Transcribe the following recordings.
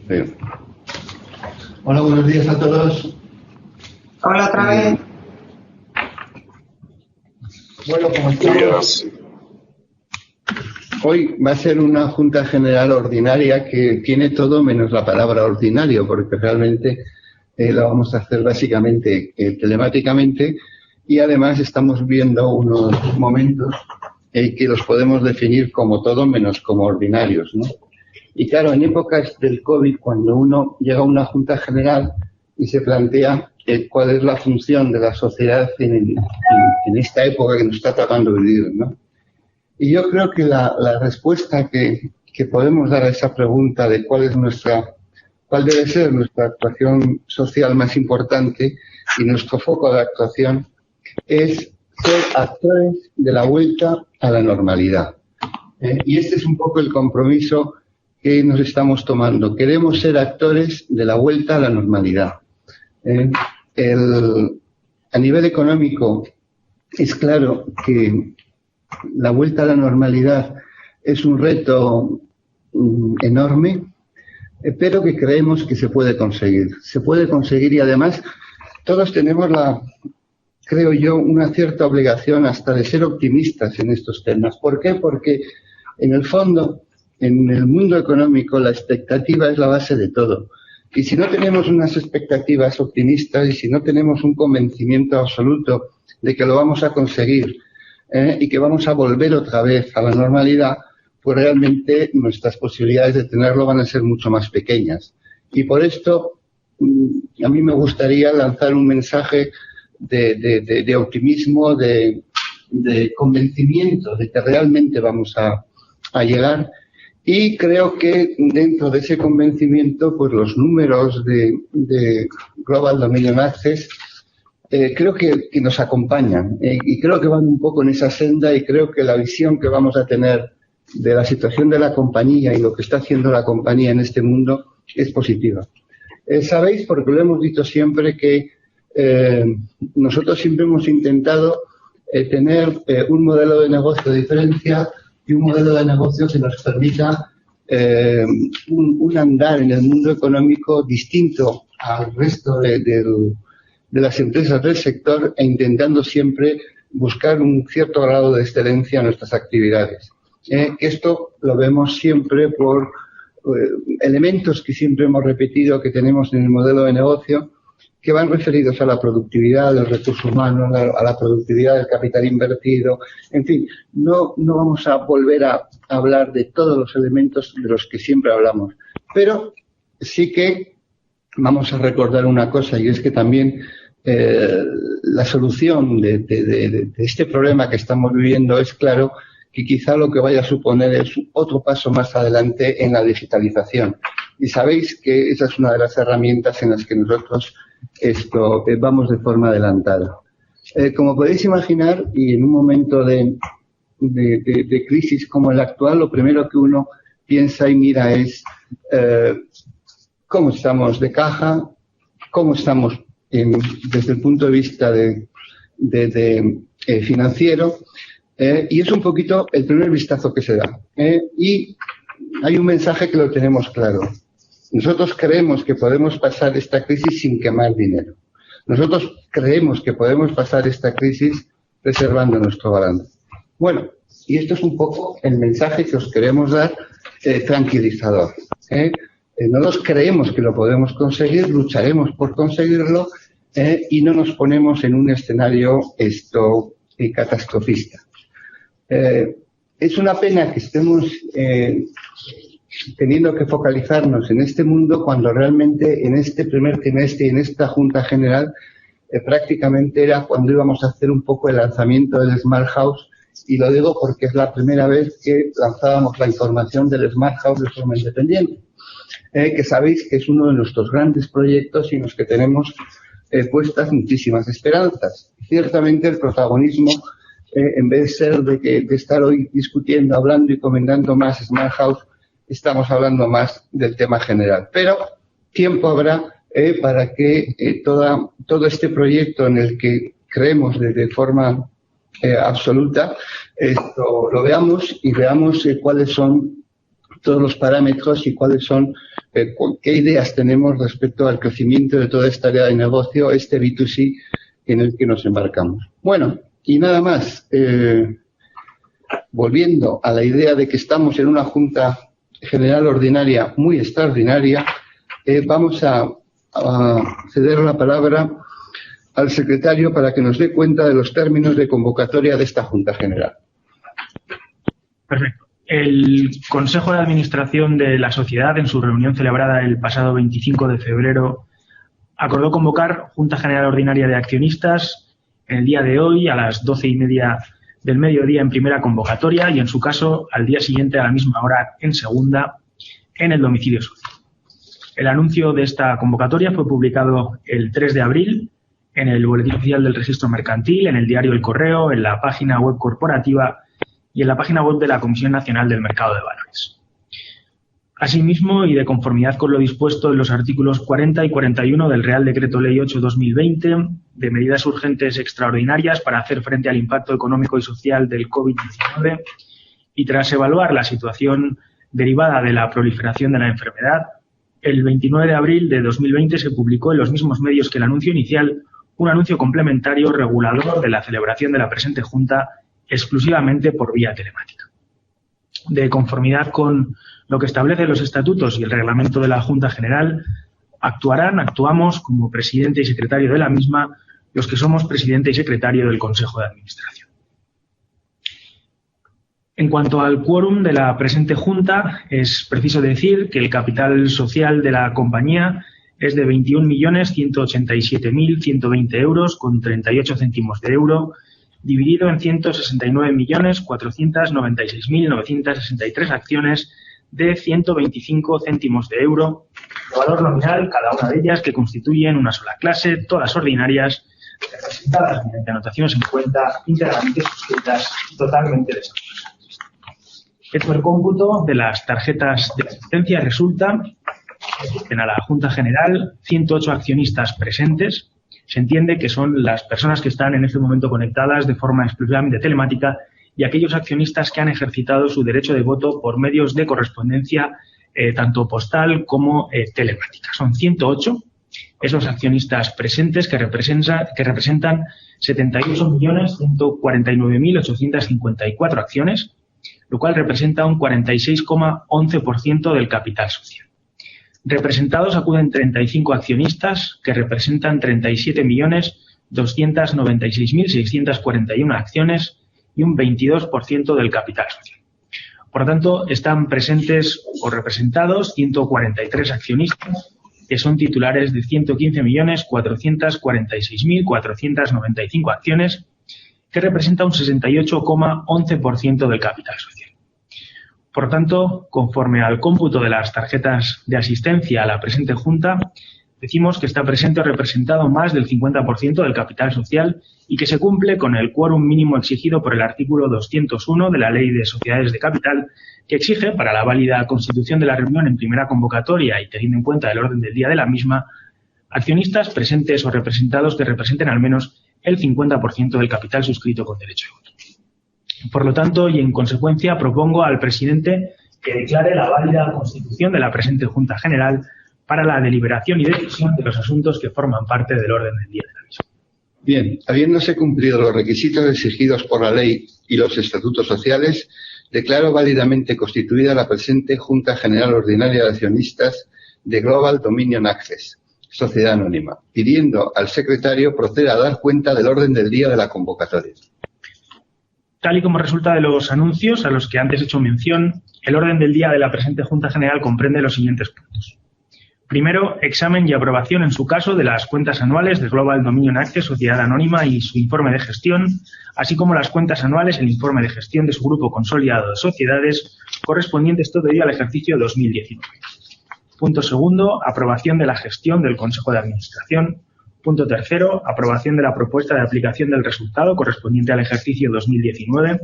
Bien. Hola, buenos días a todos. Hola otra vez. Bueno, como estamos, hoy va a ser una Junta General ordinaria que tiene todo menos la palabra ordinario, porque realmente la vamos a hacer básicamente telemáticamente y además estamos viendo unos momentos que los podemos definir como todo menos como ordinarios, ¿no? Y claro, en épocas del COVID, cuando uno llega a una Junta General y se plantea cuál es la función de la sociedad en esta época que nos está tocando vivir, ¿no? Y yo creo que la respuesta que podemos dar a esa pregunta de cuál debe ser nuestra actuación social más importante y nuestro foco de actuación es ser actores de la vuelta a la normalidad. Y este es un poco el compromiso que nos estamos tomando. Queremos ser actores de la vuelta a la normalidad. A nivel económico, es claro que la vuelta a la normalidad es un reto enorme, pero que creemos que se puede conseguir. Se puede conseguir y además todos tenemos creo yo, una cierta obligación hasta de ser optimistas en estos temas. ¿Por qué? Porque en el fondo, en el mundo económico, la expectativa es la base de todo. Y si no tenemos unas expectativas optimistas y si no tenemos un convencimiento absoluto de que lo vamos a conseguir y que vamos a volver otra vez a la normalidad, pues realmente nuestras posibilidades de tenerlo van a ser mucho más pequeñas. Y por esto, a mí me gustaría lanzar un mensaje de optimismo, de convencimiento de que realmente vamos a llegar. Y creo que dentro de ese convencimiento, pues los números de Global Dominion Access creo que nos acompañan y creo que van un poco en esa senda y creo que la visión que vamos a tener de la situación de la compañía y lo que está haciendo la compañía en este mundo es positiva. Sabéis, porque lo hemos dicho siempre, que nosotros siempre hemos intentado tener un modelo de negocio de diferencia y un modelo de negocio que nos permita un andar en el mundo económico distinto al resto de las empresas del sector e intentando siempre buscar un cierto grado de excelencia en nuestras actividades. Esto lo vemos siempre por elementos que siempre hemos repetido que tenemos en el modelo de negocio que van referidos a la productividad del recurso humano, a la productividad del capital invertido. En fin, no vamos a volver a hablar de todos los elementos de los que siempre hablamos, pero sí que vamos a recordar una cosa, y es que también la solución de este problema que estamos viviendo es claro que quizá lo que vaya a suponer es otro paso más adelante en la digitalización. Y sabéis que esa es una de las herramientas en las que nosotros vamos de forma adelantada. Como podéis imaginar, y en un momento de crisis como el actual, lo primero que uno piensa y mira es cómo estamos de caja, cómo estamos desde el punto de vista financiero, y es un poquito el primer vistazo que se da. Y hay un mensaje que lo tenemos claro. Nosotros creemos que podemos pasar esta crisis sin quemar dinero. Nosotros creemos que podemos pasar esta crisis preservando nuestro balance. Bueno, y esto es un poco el mensaje que os queremos dar tranquilizador. Nosotros creemos que lo podemos conseguir, lucharemos por conseguirlo y no nos ponemos en un escenario catastrofista. Es una pena que estemos teniendo que focalizarnos en este mundo cuando realmente en este primer trimestre y en esta Junta General prácticamente era cuando íbamos a hacer un poco el lanzamiento del Smart House, y lo digo porque es la primera vez que lanzábamos la información del Smart House de forma independiente, que sabéis que es uno de nuestros grandes proyectos y en los que tenemos puestas muchísimas esperanzas. Ciertamente el protagonismo, en vez de ser de estar hoy discutiendo, hablando y comentando más Smart House, estamos hablando más del tema general. Pero tiempo habrá para que todo este proyecto en el que creemos de forma absoluta, lo veamos y veamos cuáles son todos los parámetros y cuáles son, qué ideas tenemos respecto al crecimiento de toda esta área de negocio, este B2C en el que nos embarcamos. Bueno, y nada más. Volviendo a la idea de que estamos en una Junta General Ordinaria muy extraordinaria, vamos a ceder la palabra al secretario para que nos dé cuenta de los términos de convocatoria de esta Junta General. Perfecto. El Consejo de Administración de la Sociedad, en su reunión celebrada el pasado 25 de febrero, acordó convocar Junta General Ordinaria de Accionistas en el día de hoy a las 12:30 del mediodía en primera convocatoria y, en su caso, al día siguiente a la misma hora en segunda, en el domicilio social. El anuncio de esta convocatoria fue publicado el 3 de abril en el Boletín Oficial del Registro Mercantil, en el diario El Correo, en la página web corporativa y en la página web de la Comisión Nacional del Mercado de Valores. Asimismo, y de conformidad con lo dispuesto en los artículos 40 y 41 del Real Decreto Ley 8/2020, de medidas urgentes extraordinarias para hacer frente al impacto económico y social del COVID-19, y tras evaluar la situación derivada de la proliferación de la enfermedad, el 29 de abril de 2020 se publicó en los mismos medios que el anuncio inicial un anuncio complementario regulador de la celebración de la presente Junta exclusivamente por vía telemática. De conformidad con lo que establecen los estatutos y el reglamento de la Junta General, actuamos como presidente y secretario de la misma los que somos presidente y secretario del Consejo de Administración. En cuanto al quórum de la presente Junta, es preciso decir que el capital social de la compañía es de 21.187.120 euros con 38 céntimos de euro, dividido en 169.496.963 acciones de 125 céntimos de euro, de valor nominal cada una de ellas, que constituyen una sola clase, todas ordinarias, representadas mediante anotaciones en cuenta, íntegramente suscritas y totalmente desautorizadas. Hecho el cómputo de las tarjetas de asistencia, resulta que en la Junta General 108 accionistas presentes. Se entiende que son las personas que están en este momento conectadas de forma exclusivamente telemática y aquellos accionistas que han ejercitado su derecho de voto por medios de correspondencia tanto postal como telemática. Son 108 esos accionistas presentes que representan 78.149.854 acciones, lo cual representa un 46,11% del capital social. Representados acuden 35 accionistas que representan 37.296.641 acciones y un 22% del capital social. Por lo tanto, están presentes o representados 143 accionistas que son titulares de 115.446.495 acciones, que representa un 68,11% del capital social. Por tanto, conforme al cómputo de las tarjetas de asistencia a la presente Junta, decimos que está presente o representado más del 50% del capital social y que se cumple con el quórum mínimo exigido por el artículo 201 de la Ley de Sociedades de Capital, que exige, para la válida constitución de la reunión en primera convocatoria y teniendo en cuenta el orden del día de la misma, accionistas presentes o representados que representen al menos el 50% del capital suscrito con derecho de voto. Por lo tanto, y en consecuencia, propongo al presidente que declare la válida constitución de la presente Junta General para la deliberación y decisión de los asuntos que forman parte del orden del día de la misma. Bien, habiéndose cumplido los requisitos exigidos por la ley y los estatutos sociales, declaro válidamente constituida la presente Junta General Ordinaria de Accionistas de Global Dominion Access, Sociedad Anónima, pidiendo al secretario proceda a dar cuenta del orden del día de la convocatoria. Tal y como resulta de los anuncios a los que antes he hecho mención, el orden del día de la presente Junta General comprende los siguientes puntos. Primero, examen y aprobación, en su caso, de las cuentas anuales de Global Dominion Access, Sociedad Anónima, y su informe de gestión, así como las cuentas anuales, el informe de gestión de su grupo consolidado de sociedades, correspondientes todo ello al ejercicio 2019. Punto segundo, aprobación de la gestión del Consejo de Administración. Punto tercero, aprobación de la propuesta de aplicación del resultado correspondiente al ejercicio 2019.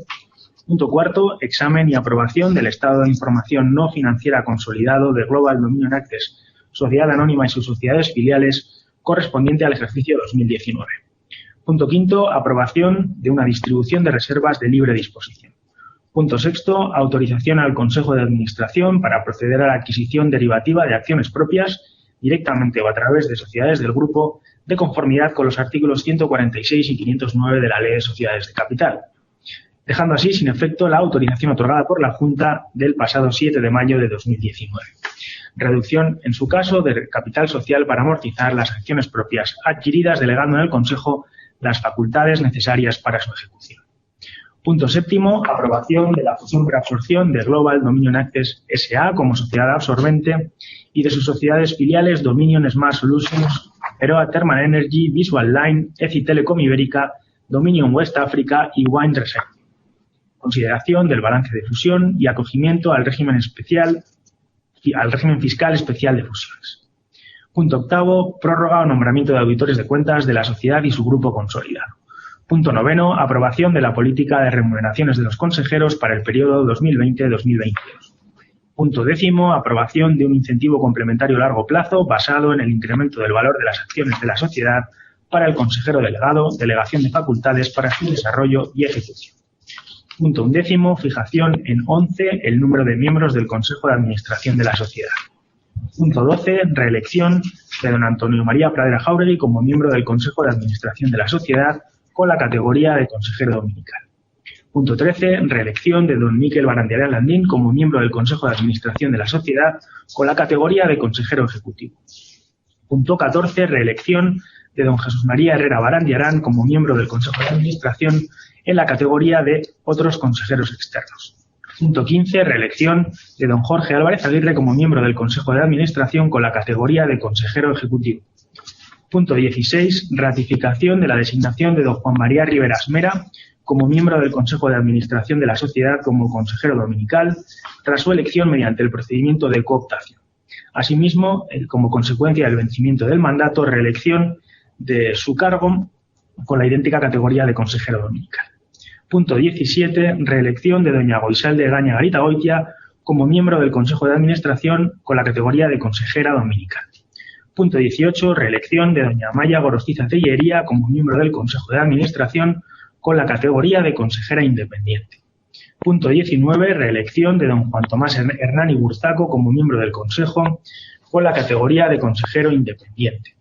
Punto cuarto, examen y aprobación del estado de información no financiera consolidado de Global Dominion Access, Sociedad Anónima y sus sociedades filiales correspondiente al ejercicio 2019. Punto quinto, aprobación de una distribución de reservas de libre disposición. Punto sexto, autorización al Consejo de Administración para proceder a la adquisición derivativa de acciones propias directamente o a través de sociedades del grupo de conformidad con los artículos 146 y 509 de la Ley de Sociedades de Capital, dejando así sin efecto la autorización otorgada por la Junta del pasado 7 de mayo de 2019. Reducción, en su caso, del capital social para amortizar las acciones propias adquiridas, delegando en el Consejo las facultades necesarias para su ejecución. Punto séptimo, aprobación de la fusión por absorción de Global Dominion Access S.A. como sociedad absorbente y de sus sociedades filiales Dominion Smart Solutions, Eroa Thermal Energy, Visual Line, ECI Telecom Ibérica, Dominion West Africa y Wine Reserve. Consideración del balance de fusión y acogimiento al régimen fiscal especial de fusiones. Punto octavo, prórroga o nombramiento de auditores de cuentas de la sociedad y su grupo consolidado. Punto noveno, aprobación de la política de remuneraciones de los consejeros para el periodo 2020-2022. Punto décimo, aprobación de un incentivo complementario a largo plazo basado en el incremento del valor de las acciones de la sociedad para el consejero delegado, delegación de facultades para su desarrollo y ejecución. Punto undécimo, fijación en 11 el número de miembros del Consejo de Administración de la sociedad. Punto 12, reelección de don Antonio María Pradera Jáuregui como miembro del Consejo de Administración de la sociedad con la categoría de consejero dominical. Punto 13, reelección de don Miquel Barandiaran Landín como miembro del Consejo de Administración de la sociedad con la categoría de consejero ejecutivo. Punto 14, reelección de don Jesús María Herrera Barandiaran como miembro del Consejo de Administración en la categoría de otros consejeros externos. Punto 15, reelección de don Jorge Álvarez Aguirre como miembro del Consejo de Administración con la categoría de consejero ejecutivo. Punto 16, ratificación de la designación de don Juan María Riveras Mera como miembro del Consejo de Administración de la sociedad como consejero dominical tras su elección mediante el procedimiento de cooptación. Asimismo, como consecuencia del vencimiento del mandato, reelección de su cargo con la idéntica categoría de consejero dominical. Punto 17, reelección de doña Goizalde Gaña Garitagoitia como miembro del Consejo de Administración con la categoría de consejera dominical. Punto 18, reelección de doña Maya Gorostiza Tellería como miembro del Consejo de Administración con la categoría de consejera independiente. Punto 19, reelección de don Juan Tomás Hernán Iburzaco como miembro del Consejo con la categoría de consejero independiente.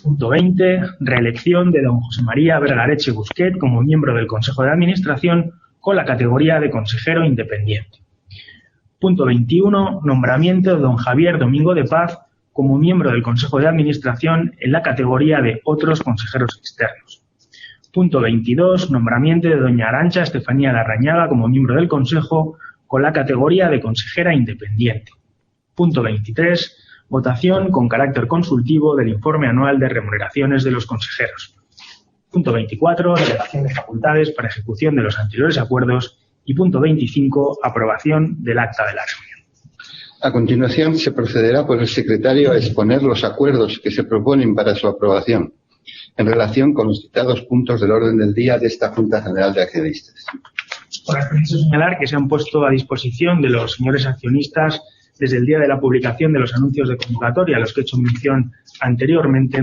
Punto 20, reelección de don José María Vergareche Busquet como miembro del Consejo de Administración con la categoría de consejero independiente. Punto 21, nombramiento de don Javier Domingo de Paz como miembro del Consejo de Administración en la categoría de otros consejeros externos. Punto 22, nombramiento de doña Arantxa Estefanía Larrañaga como miembro del Consejo con la categoría de consejera independiente. Punto 23, votación con carácter consultivo del informe anual de remuneraciones de los consejeros. Punto 24, delegación de facultades para ejecución de los anteriores acuerdos. Y punto 25, aprobación del acta de la reunión. A continuación, se procederá por el secretario a exponer los acuerdos que se proponen para su aprobación en relación con los citados puntos del orden del día de esta Junta General de Accionistas. Por es preciso señalar que se han puesto a disposición de los señores accionistas desde el día de la publicación de los anuncios de convocatoria, a los que he hecho mención anteriormente,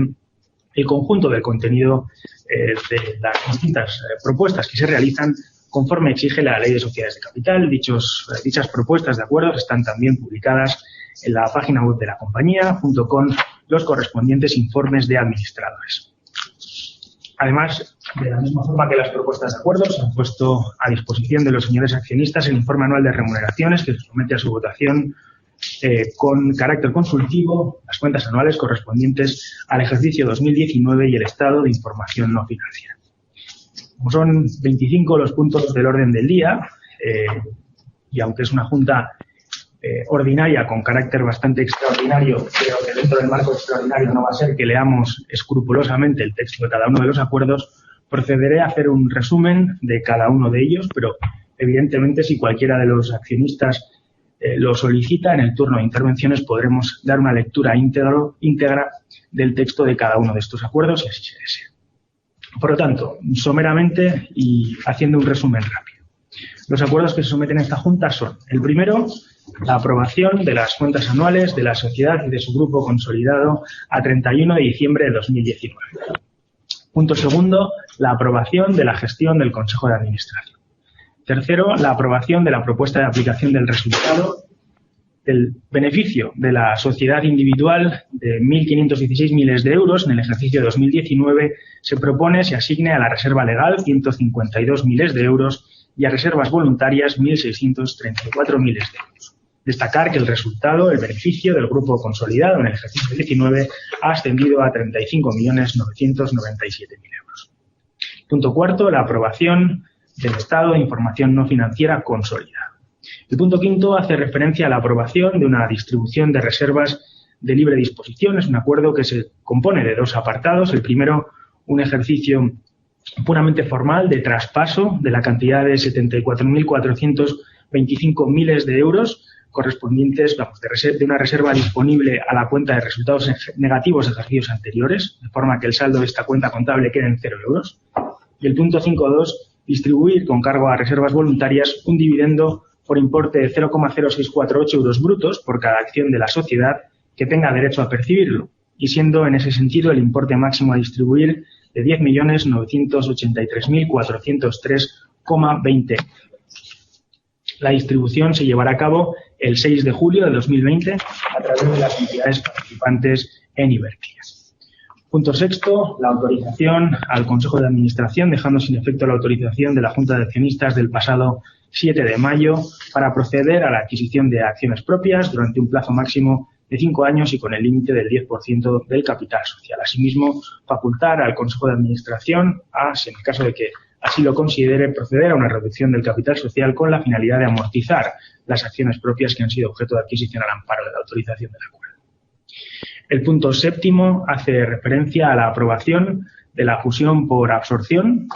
el conjunto del contenido de las distintas propuestas que se realizan conforme exige la Ley de Sociedades de Capital. Dichas propuestas de acuerdos están también publicadas en la página web de la compañía, junto con los correspondientes informes de administradores. Además, de la misma forma que las propuestas de acuerdos, se han puesto a disposición de los señores accionistas el informe anual de remuneraciones que se somete a su votación con carácter consultivo, las cuentas anuales correspondientes al ejercicio 2019 y el estado de información no financiera. Como son 25 los puntos del orden del día, y aunque es una junta ordinaria con carácter bastante extraordinario, creo que dentro del marco extraordinario no va a ser que leamos escrupulosamente el texto de cada uno de los acuerdos, procederé a hacer un resumen de cada uno de ellos, pero evidentemente si cualquiera de los accionistas lo solicita, en el turno de intervenciones podremos dar una lectura íntegra del texto de cada uno de estos acuerdos, si así se desea. Por lo tanto, someramente y haciendo un resumen rápido. Los acuerdos que se someten a esta Junta son: el primero, la aprobación de las cuentas anuales de la sociedad y de su grupo consolidado a 31 de diciembre de 2019. Punto segundo, la aprobación de la gestión del Consejo de Administración. Tercero, la aprobación de la propuesta de aplicación del resultado del beneficio de la sociedad individual de 1.516 miles de euros en el ejercicio de 2019 se propone se asigne a la reserva legal 152 miles de euros y a reservas voluntarias 1.634 miles de euros. Destacar que el resultado, el beneficio del grupo consolidado en el ejercicio 19 ha ascendido a 35.997.000 euros. Punto cuarto, la aprobación del estado de información no financiera consolidada. El punto quinto hace referencia a la aprobación de una distribución de reservas de libre disposición. Es un acuerdo que se compone de dos apartados. El primero, un ejercicio puramente formal de traspaso de la cantidad de 74.425 miles de euros correspondientes de una reserva disponible a la cuenta de resultados negativos de ejercicios anteriores, de forma que el saldo de esta cuenta contable quede en 0 euros. Y el punto 5.2, distribuir con cargo a reservas voluntarias un dividendo por importe de 0,0648 euros brutos por cada acción de la sociedad que tenga derecho a percibirlo, y siendo en ese sentido el importe máximo a distribuir de 10.983.403,20 euros. La distribución se llevará a cabo el 6 de julio de 2020 a través de las entidades participantes en Iberclear. Punto sexto, la autorización al Consejo de Administración, dejando sin efecto la autorización de la Junta de Accionistas del pasado 7 de mayo para proceder a la adquisición de acciones propias durante un plazo máximo de 5 años y con el límite del 10% del capital social. Asimismo, facultar al Consejo de Administración en el caso de que así lo considere, proceder a una reducción del capital social con la finalidad de amortizar las acciones propias que han sido objeto de adquisición al amparo de la autorización del acuerdo. El punto séptimo hace referencia a la aprobación de la fusión por absorción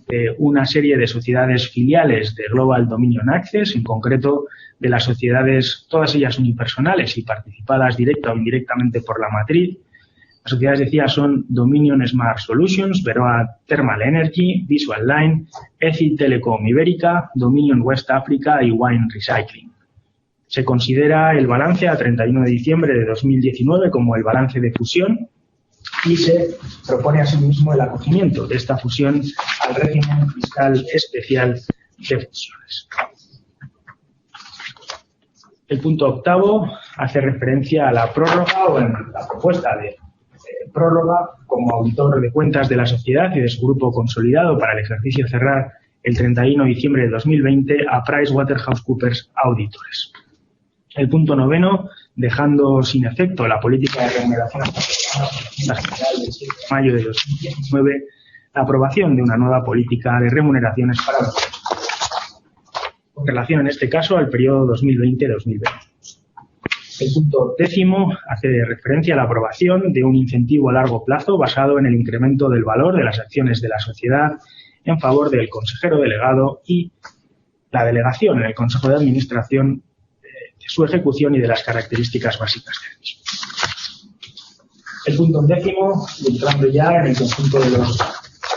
de una serie de sociedades filiales de Global Dominion Access, en concreto de las sociedades, todas ellas unipersonales y participadas directa o indirectamente por la matriz. Las sociedades, decía, son Dominion Smart Solutions, Veroa Thermal Energy, Visual Line, ECI Telecom Ibérica, Dominion West Africa y Wine Recycling. Se considera el balance a 31 de diciembre de 2019 como el balance de fusión y se propone asimismo el acogimiento de esta fusión al régimen fiscal especial de fusiones. El punto octavo hace referencia a la prórroga o en la propuesta de prórroga como auditor de cuentas de la sociedad y de su grupo consolidado para el ejercicio cerrar el 31 de diciembre de 2020 a PricewaterhouseCoopers Auditores. El punto noveno, dejando sin efecto la política de remuneración general del 7 de mayo de 2019, la aprobación de una nueva política de remuneraciones para los con relación en este caso al periodo 2020-2020. El punto décimo hace referencia a la aprobación de un incentivo a largo plazo basado en el incremento del valor de las acciones de la sociedad en favor del consejero delegado y la delegación en el Consejo de Administración de su ejecución y de las características básicas del mismo. El punto décimo, entrando ya en el conjunto de los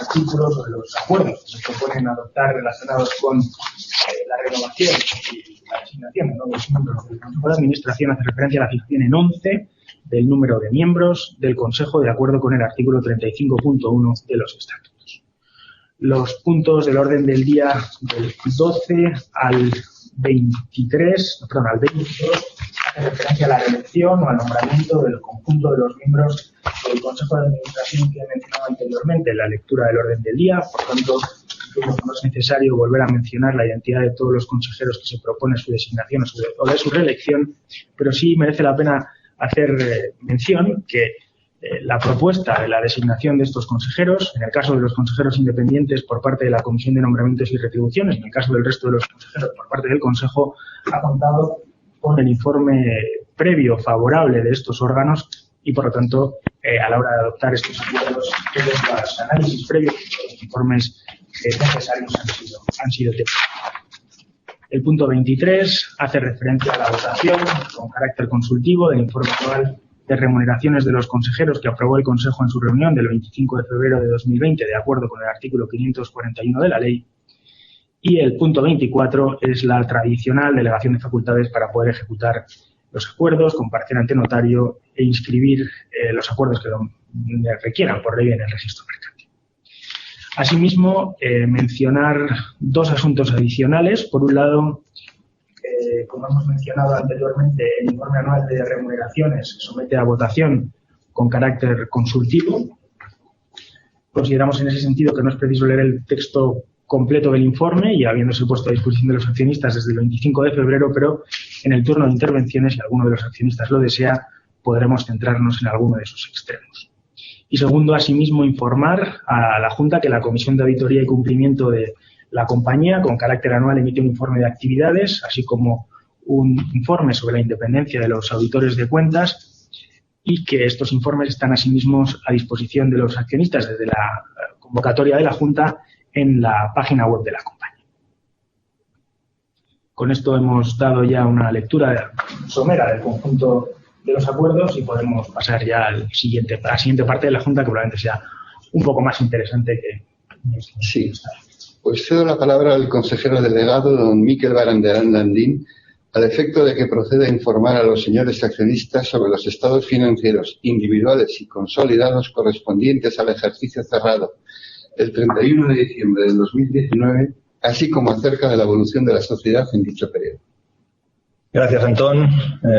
artículos o de los acuerdos que se proponen adoptar relacionados con la renovación y la designación de nuevos miembros del Consejo de Administración, hace referencia a la fijación en 11 del número de miembros del Consejo de acuerdo con el artículo 35.1 de los estatutos. Los puntos del orden del día del 12 al 22 hace referencia a la elección o al nombramiento del conjunto de los miembros del Consejo de Administración que he mencionado anteriormente en la lectura del orden del día. Por tanto, no es necesario volver a mencionar la identidad de todos los consejeros que se propone su designación o de su reelección, pero sí merece la pena hacer mención que la propuesta de la designación de estos consejeros, en el caso de los consejeros independientes por parte de la Comisión de Nombramientos y Retribuciones, en el caso del resto de los consejeros por parte del Consejo, ha contado con el informe previo favorable de estos órganos y, por lo tanto, a la hora de adoptar estos acuerdos, todos los análisis previos y los informes necesarios han sido tenidos. El punto 23 hace referencia a la votación con carácter consultivo del informe anual de remuneraciones de los consejeros que aprobó el Consejo en su reunión del 25 de febrero de 2020, de acuerdo con el artículo 541 de la ley. Y el punto 24 es la tradicional delegación de facultades para poder ejecutar los acuerdos, comparecer ante notario e inscribir los acuerdos que requieran por ley en el registro mercantil. Asimismo, mencionar dos asuntos adicionales. Por un lado, como hemos mencionado anteriormente, el informe anual de remuneraciones se somete a votación con carácter consultivo. Consideramos en ese sentido que no es preciso leer el texto completo del informe y habiéndose puesto a disposición de los accionistas desde el 25 de febrero, pero en el turno de intervenciones, si alguno de los accionistas lo desea, podremos centrarnos en alguno de sus extremos. Y segundo, asimismo, informar a la Junta que la Comisión de Auditoría y Cumplimiento de la compañía, con carácter anual, emite un informe de actividades, así como un informe sobre la independencia de los auditores de cuentas, y que estos informes están asimismo a disposición de los accionistas desde la convocatoria de la Junta en la página web de la compañía. Con esto hemos dado ya una lectura somera del conjunto de los acuerdos y podemos pasar ya a la siguiente parte de la Junta, que probablemente sea un poco más interesante que... Sí, pues cedo la palabra al consejero delegado, don Miquel Barandiarán Landín, al efecto de que proceda a informar a los señores accionistas sobre los estados financieros individuales y consolidados correspondientes al ejercicio cerrado el 31 de diciembre del 2019, así como acerca de la evolución de la sociedad en dicho periodo. Gracias, Antón.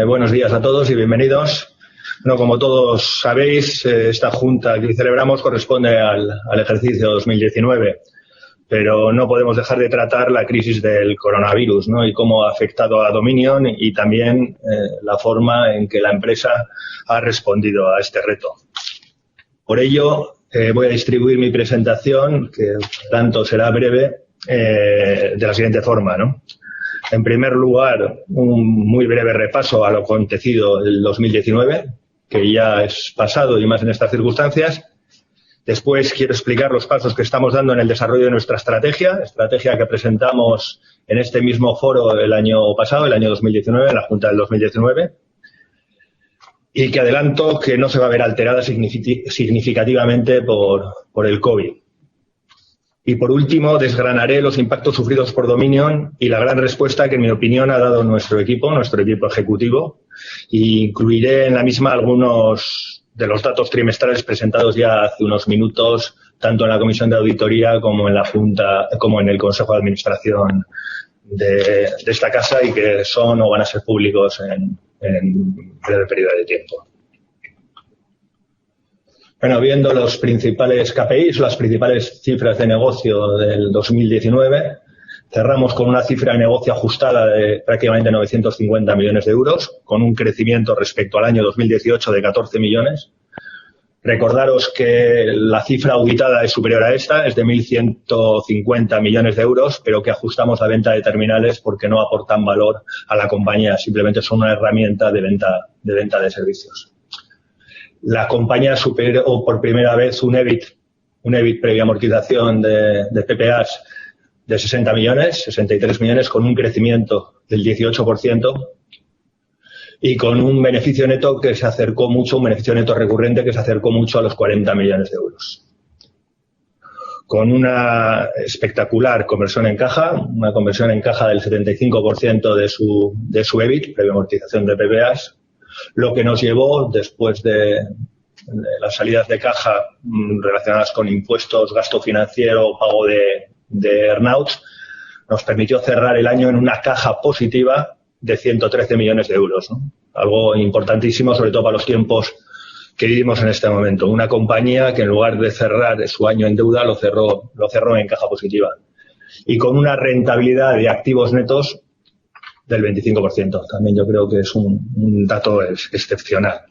Buenos días a todos y bienvenidos. Bueno, como todos sabéis, esta junta que celebramos corresponde al ejercicio 2019, pero no podemos dejar de tratar la crisis del coronavirus, ¿no? Y cómo ha afectado a Dominion y también la forma en que la empresa ha respondido a este reto. Por ello, voy a distribuir mi presentación, que tanto será breve, de la siguiente forma, ¿no? En primer lugar, un muy breve repaso a lo acontecido el 2019, que ya es pasado y más en estas circunstancias. Después quiero explicar los pasos que estamos dando en el desarrollo de nuestra estrategia que presentamos en este mismo foro el año pasado, el año 2019, en la Junta del 2019. Y que adelanto que no se va a ver alterada significativamente por el COVID. Y por último, desgranaré los impactos sufridos por Dominion y la gran respuesta que, en mi opinión, ha dado nuestro equipo ejecutivo. Y incluiré en la misma algunos de los datos trimestrales presentados ya hace unos minutos, tanto en la Comisión de Auditoría como en la Junta, como en el Consejo de Administración de esta casa, y que son o van a ser públicos en breve periodo de tiempo. Bueno, viendo los principales KPIs, las principales cifras de negocio del 2019, cerramos con una cifra de negocio ajustada de prácticamente 950 millones de euros, con un crecimiento respecto al año 2018 de 14 millones. Recordaros que la cifra auditada es superior a esta, es de 1.150 millones de euros, pero que ajustamos la venta de terminales porque no aportan valor a la compañía, simplemente son una herramienta de venta de servicios. La compañía superó por primera vez un EBIT previa amortización de PPAs de 63 millones, con un crecimiento del 18%. Y con un beneficio neto que se acercó mucho, un beneficio neto recurrente que se acercó mucho a los 40 millones de euros. Con una espectacular conversión en caja, una conversión en caja del 75% de su EBIT, previa amortización de PPAs, lo que nos llevó, después de las salidas de caja relacionadas con impuestos, gasto financiero, pago de earnouts, nos permitió cerrar el año en una caja positiva de 113 millones de euros, ¿no? Algo importantísimo, sobre todo para los tiempos que vivimos en este momento. Una compañía que, en lugar de cerrar su año en deuda, lo cerró en caja positiva. Y con una rentabilidad de activos netos del 25%. También yo creo que es un dato excepcional.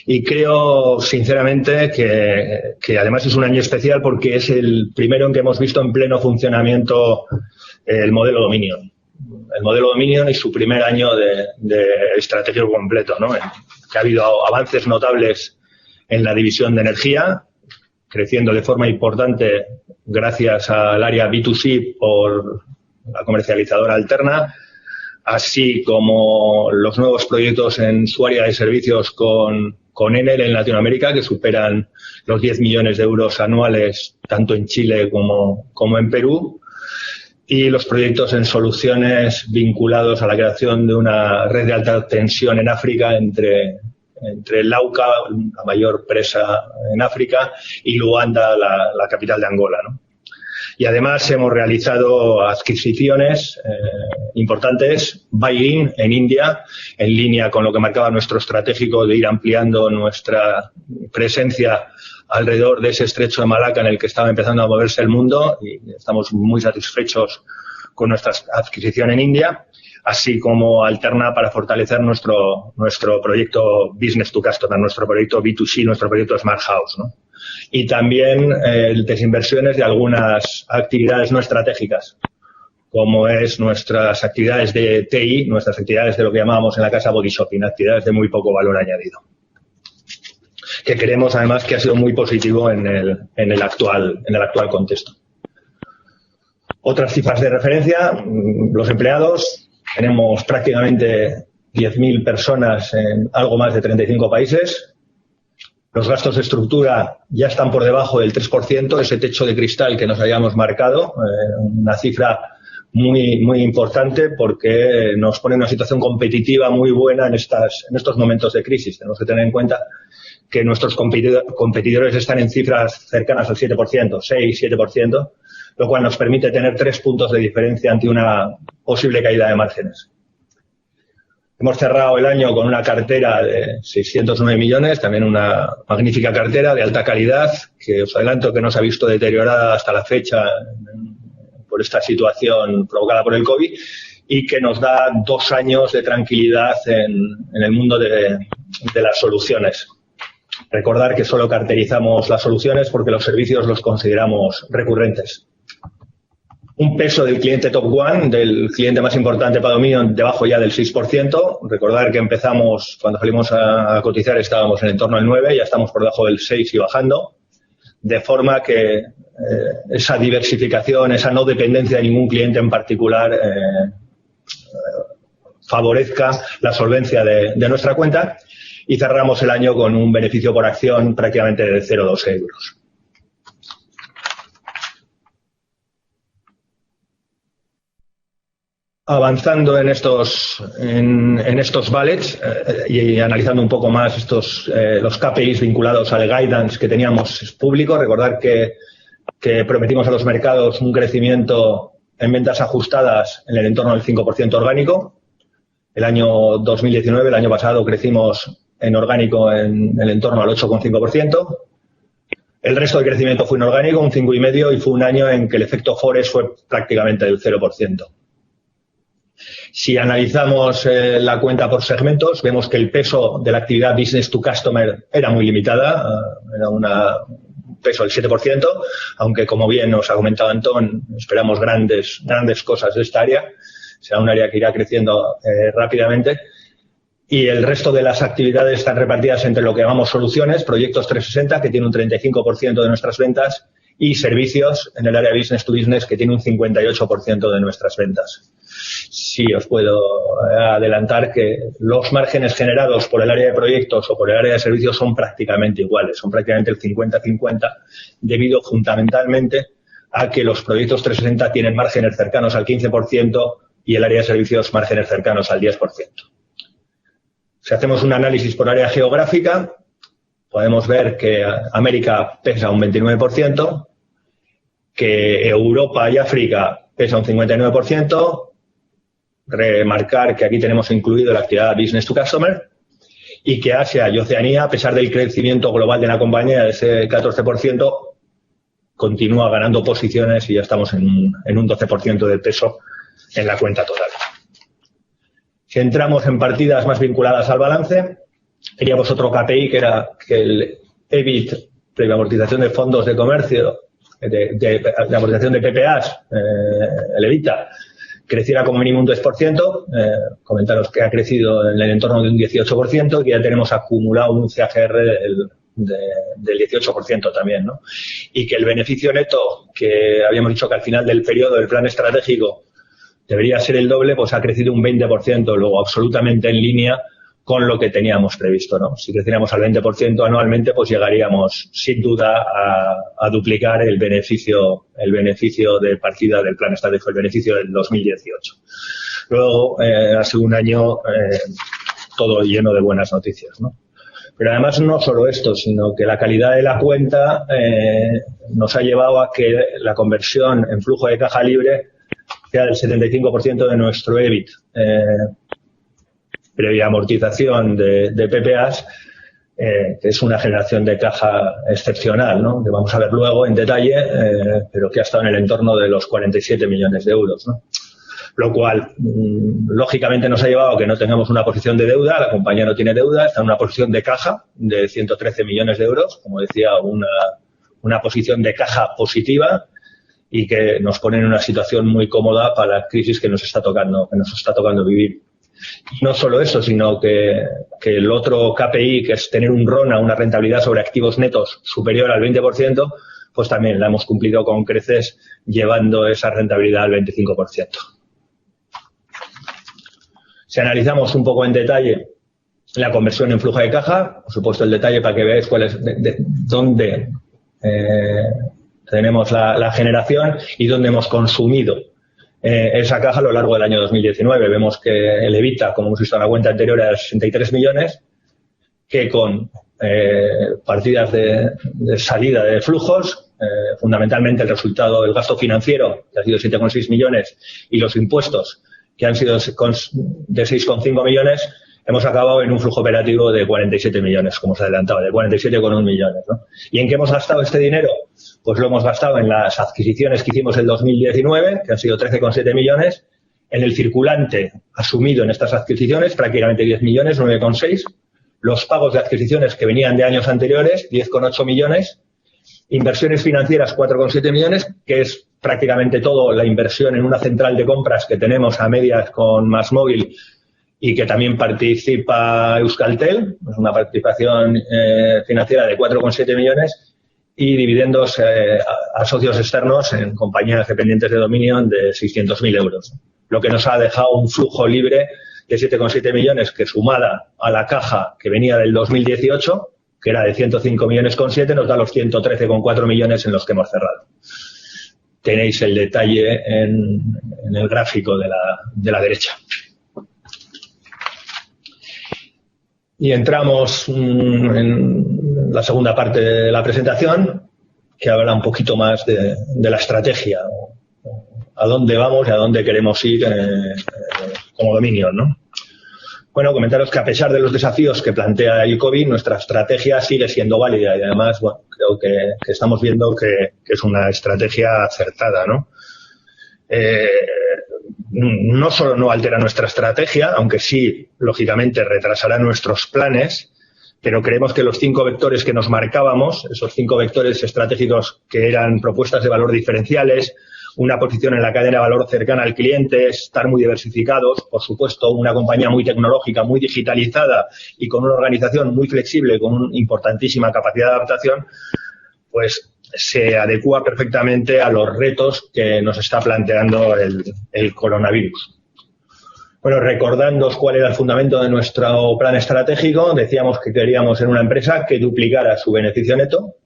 Y creo, sinceramente, que además es un año especial porque es el primero en que hemos visto en pleno funcionamiento el modelo Dominion. El modelo Dominion y su primer año de estrategia completo, ¿no? Que ha habido avances notables en la división de energía, creciendo de forma importante gracias al área B2C por la comercializadora alterna, así como los nuevos proyectos en su área de servicios con Enel en Latinoamérica, que superan los 10 millones de euros anuales, tanto en Chile como en Perú, y los proyectos en soluciones vinculados a la creación de una red de alta tensión en África entre entre Lauca, la mayor presa en África, y Luanda, la capital de Angola, ¿no? Y además hemos realizado adquisiciones importantes, buy-in en India, en línea con lo que marcaba nuestro estratégico de ir ampliando nuestra presencia alrededor de ese estrecho de Malaca en el que estaba empezando a moverse el mundo, y estamos muy satisfechos con nuestra adquisición en India, así como Alterna para fortalecer nuestro proyecto Business to Customer, nuestro proyecto B2C, nuestro proyecto Smart House, ¿no? Y también desinversiones de algunas actividades no estratégicas, como es nuestras actividades de TI, nuestras actividades de lo que llamábamos en la casa body shopping, actividades de muy poco valor añadido, que creemos además que ha sido muy positivo en el actual contexto. Otras cifras de referencia, los empleados, tenemos prácticamente 10.000 personas en algo más de 35 países. Los gastos de estructura ya están por debajo del 3%, ese techo de cristal que nos habíamos marcado, una cifra muy, muy importante porque nos pone en una situación competitiva muy buena en estos momentos de crisis. Tenemos que tener en cuenta que nuestros competidores están en cifras cercanas al 7%, 6, 7%, lo cual nos permite tener 3 puntos de diferencia ante una posible caída de márgenes. Hemos cerrado el año con una cartera de 609 millones, también una magnífica cartera de alta calidad, que os adelanto que no se ha visto deteriorada hasta la fecha por esta situación provocada por el COVID, y que nos da 2 años de tranquilidad en el mundo de las soluciones. Recordar que solo carterizamos las soluciones porque los servicios los consideramos recurrentes. Un peso del cliente top one, del cliente más importante para Dominion, debajo ya del 6%. Recordar que empezamos, cuando salimos a cotizar, estábamos en torno al 9%, ya estamos por debajo del 6% y bajando. De forma que esa diversificación, esa no dependencia de ningún cliente en particular, favorezca la solvencia de nuestra cuenta. Y cerramos el año con un beneficio por acción prácticamente de 0,2 euros. Avanzando en estos bullets y analizando un poco más los KPIs vinculados al guidance que teníamos público, recordar que prometimos a los mercados un crecimiento en ventas ajustadas en el entorno del 5% orgánico. El año 2019, el año pasado, crecimos en orgánico en el entorno al 8,5%. El resto del crecimiento fue inorgánico, un 5,5%, y fue un año en que el efecto Forex fue prácticamente del 0%. Si analizamos la cuenta por segmentos, vemos que el peso de la actividad Business to Customer era muy limitada, era un peso del 7%, aunque, como bien nos ha comentado Antón, esperamos grandes cosas de esta área. Será un área que irá creciendo rápidamente. Y el resto de las actividades están repartidas entre lo que llamamos soluciones, proyectos 360, que tiene un 35% de nuestras ventas, y servicios en el área Business to Business, que tiene un 58% de nuestras ventas. Sí, os puedo adelantar que los márgenes generados por el área de proyectos o por el área de servicios son prácticamente iguales, son prácticamente el 50-50, debido fundamentalmente a que los proyectos 360 tienen márgenes cercanos al 15% y el área de servicios márgenes cercanos al 10%. Si hacemos un análisis por área geográfica, podemos ver que América pesa un 29%, que Europa y África pesa un 59%, remarcar que aquí tenemos incluido la actividad Business to Customer, y que Asia y Oceanía, a pesar del crecimiento global de la compañía de ese 14%, continúa ganando posiciones y ya estamos en un 12% de peso en la cuenta total. Si entramos en partidas más vinculadas al balance, teníamos otro KPI que era que el EBIT, previa amortización de fondos de comercio, de amortización de PPAs, el EBITDA, creciera como mínimo un 2%. Comentaros que ha crecido en el entorno de un 18%, que ya tenemos acumulado un CAGR del 18% también, ¿no? Y que el beneficio neto, que habíamos dicho que al final del periodo del plan estratégico debería ser el doble, pues ha crecido un 20%, luego absolutamente en línea con lo que teníamos previsto, ¿no? Si creciéramos al 20% anualmente, pues llegaríamos sin duda a duplicar el beneficio de partida del plan estratégico, el beneficio del 2018. Luego, ha sido un año todo lleno de buenas noticias, ¿no? Pero además no solo esto, sino que la calidad de la cuenta nos ha llevado a que la conversión en flujo de caja libre sea del 75% de nuestro EBIT, previa amortización de PPAs, que es una generación de caja excepcional, ¿no? Que vamos a ver luego en detalle, pero que ha estado en el entorno de los 47 millones de euros, ¿no? Lo cual, lógicamente, nos ha llevado a que no tengamos una posición de deuda. La compañía no tiene deuda, está en una posición de caja de 113 millones de euros, como decía, una posición de caja positiva y que nos pone en una situación muy cómoda para la crisis que nos está tocando vivir. Y no solo eso, sino que el otro KPI, que es tener un RONA, una rentabilidad sobre activos netos superior al 20%, pues también la hemos cumplido con creces, llevando esa rentabilidad al 25%. Si analizamos un poco en detalle la conversión en flujo de caja, por supuesto el detalle para que veáis cuál es dónde tenemos la generación y dónde hemos consumido esa caja a lo largo del año 2019. Vemos que el EBITDA, como hemos visto en la cuenta anterior, era de 63 millones, que con partidas de salida de flujos, fundamentalmente el resultado del gasto financiero, que ha sido 7,6 millones, y los impuestos, que han sido de 6,5 millones, hemos acabado en un flujo operativo de 47 millones, como os adelantaba, de 47,1 millones, ¿no? ¿Y en qué hemos gastado este dinero? Pues lo hemos gastado en las adquisiciones que hicimos en 2019, que han sido 13,7 millones, en el circulante asumido en estas adquisiciones, prácticamente 10 millones, 9,6, los pagos de adquisiciones que venían de años anteriores, 10,8 millones, inversiones financieras, 4,7 millones, que es prácticamente todo la inversión en una central de compras que tenemos a medias con MásMóvil y que también participa Euskaltel, es una participación financiera de 4,7 millones, y dividendos a socios externos en compañías dependientes de dominio de 600.000 euros, lo que nos ha dejado un flujo libre de 7,7 millones que, sumada a la caja que venía del 2018, que era de 105 millones con 7, nos da los 113,4 millones en los que hemos cerrado. Tenéis el detalle en el gráfico de la derecha. Y entramos en la segunda parte de la presentación, que habla un poquito más de la estrategia, a dónde vamos y a dónde queremos ir como Dominion, ¿no? Bueno, comentaros que a pesar de los desafíos que plantea el COVID, nuestra estrategia sigue siendo válida y además, bueno, creo que estamos viendo que es una estrategia acertada, ¿no? No solo no altera nuestra estrategia, aunque sí, lógicamente, retrasará nuestros planes, pero creemos que los 5 vectores que nos marcábamos, esos 5 vectores estratégicos que eran propuestas de valor diferenciales, una posición en la cadena de valor cercana al cliente, estar muy diversificados, por supuesto, una compañía muy tecnológica, muy digitalizada y con una organización muy flexible, con una importantísima capacidad de adaptación, pues se adecua perfectamente a los retos que nos está planteando el coronavirus. Bueno, recordándoos cuál era el fundamento de nuestro plan estratégico, decíamos que queríamos ser una empresa que duplicara su beneficio neto,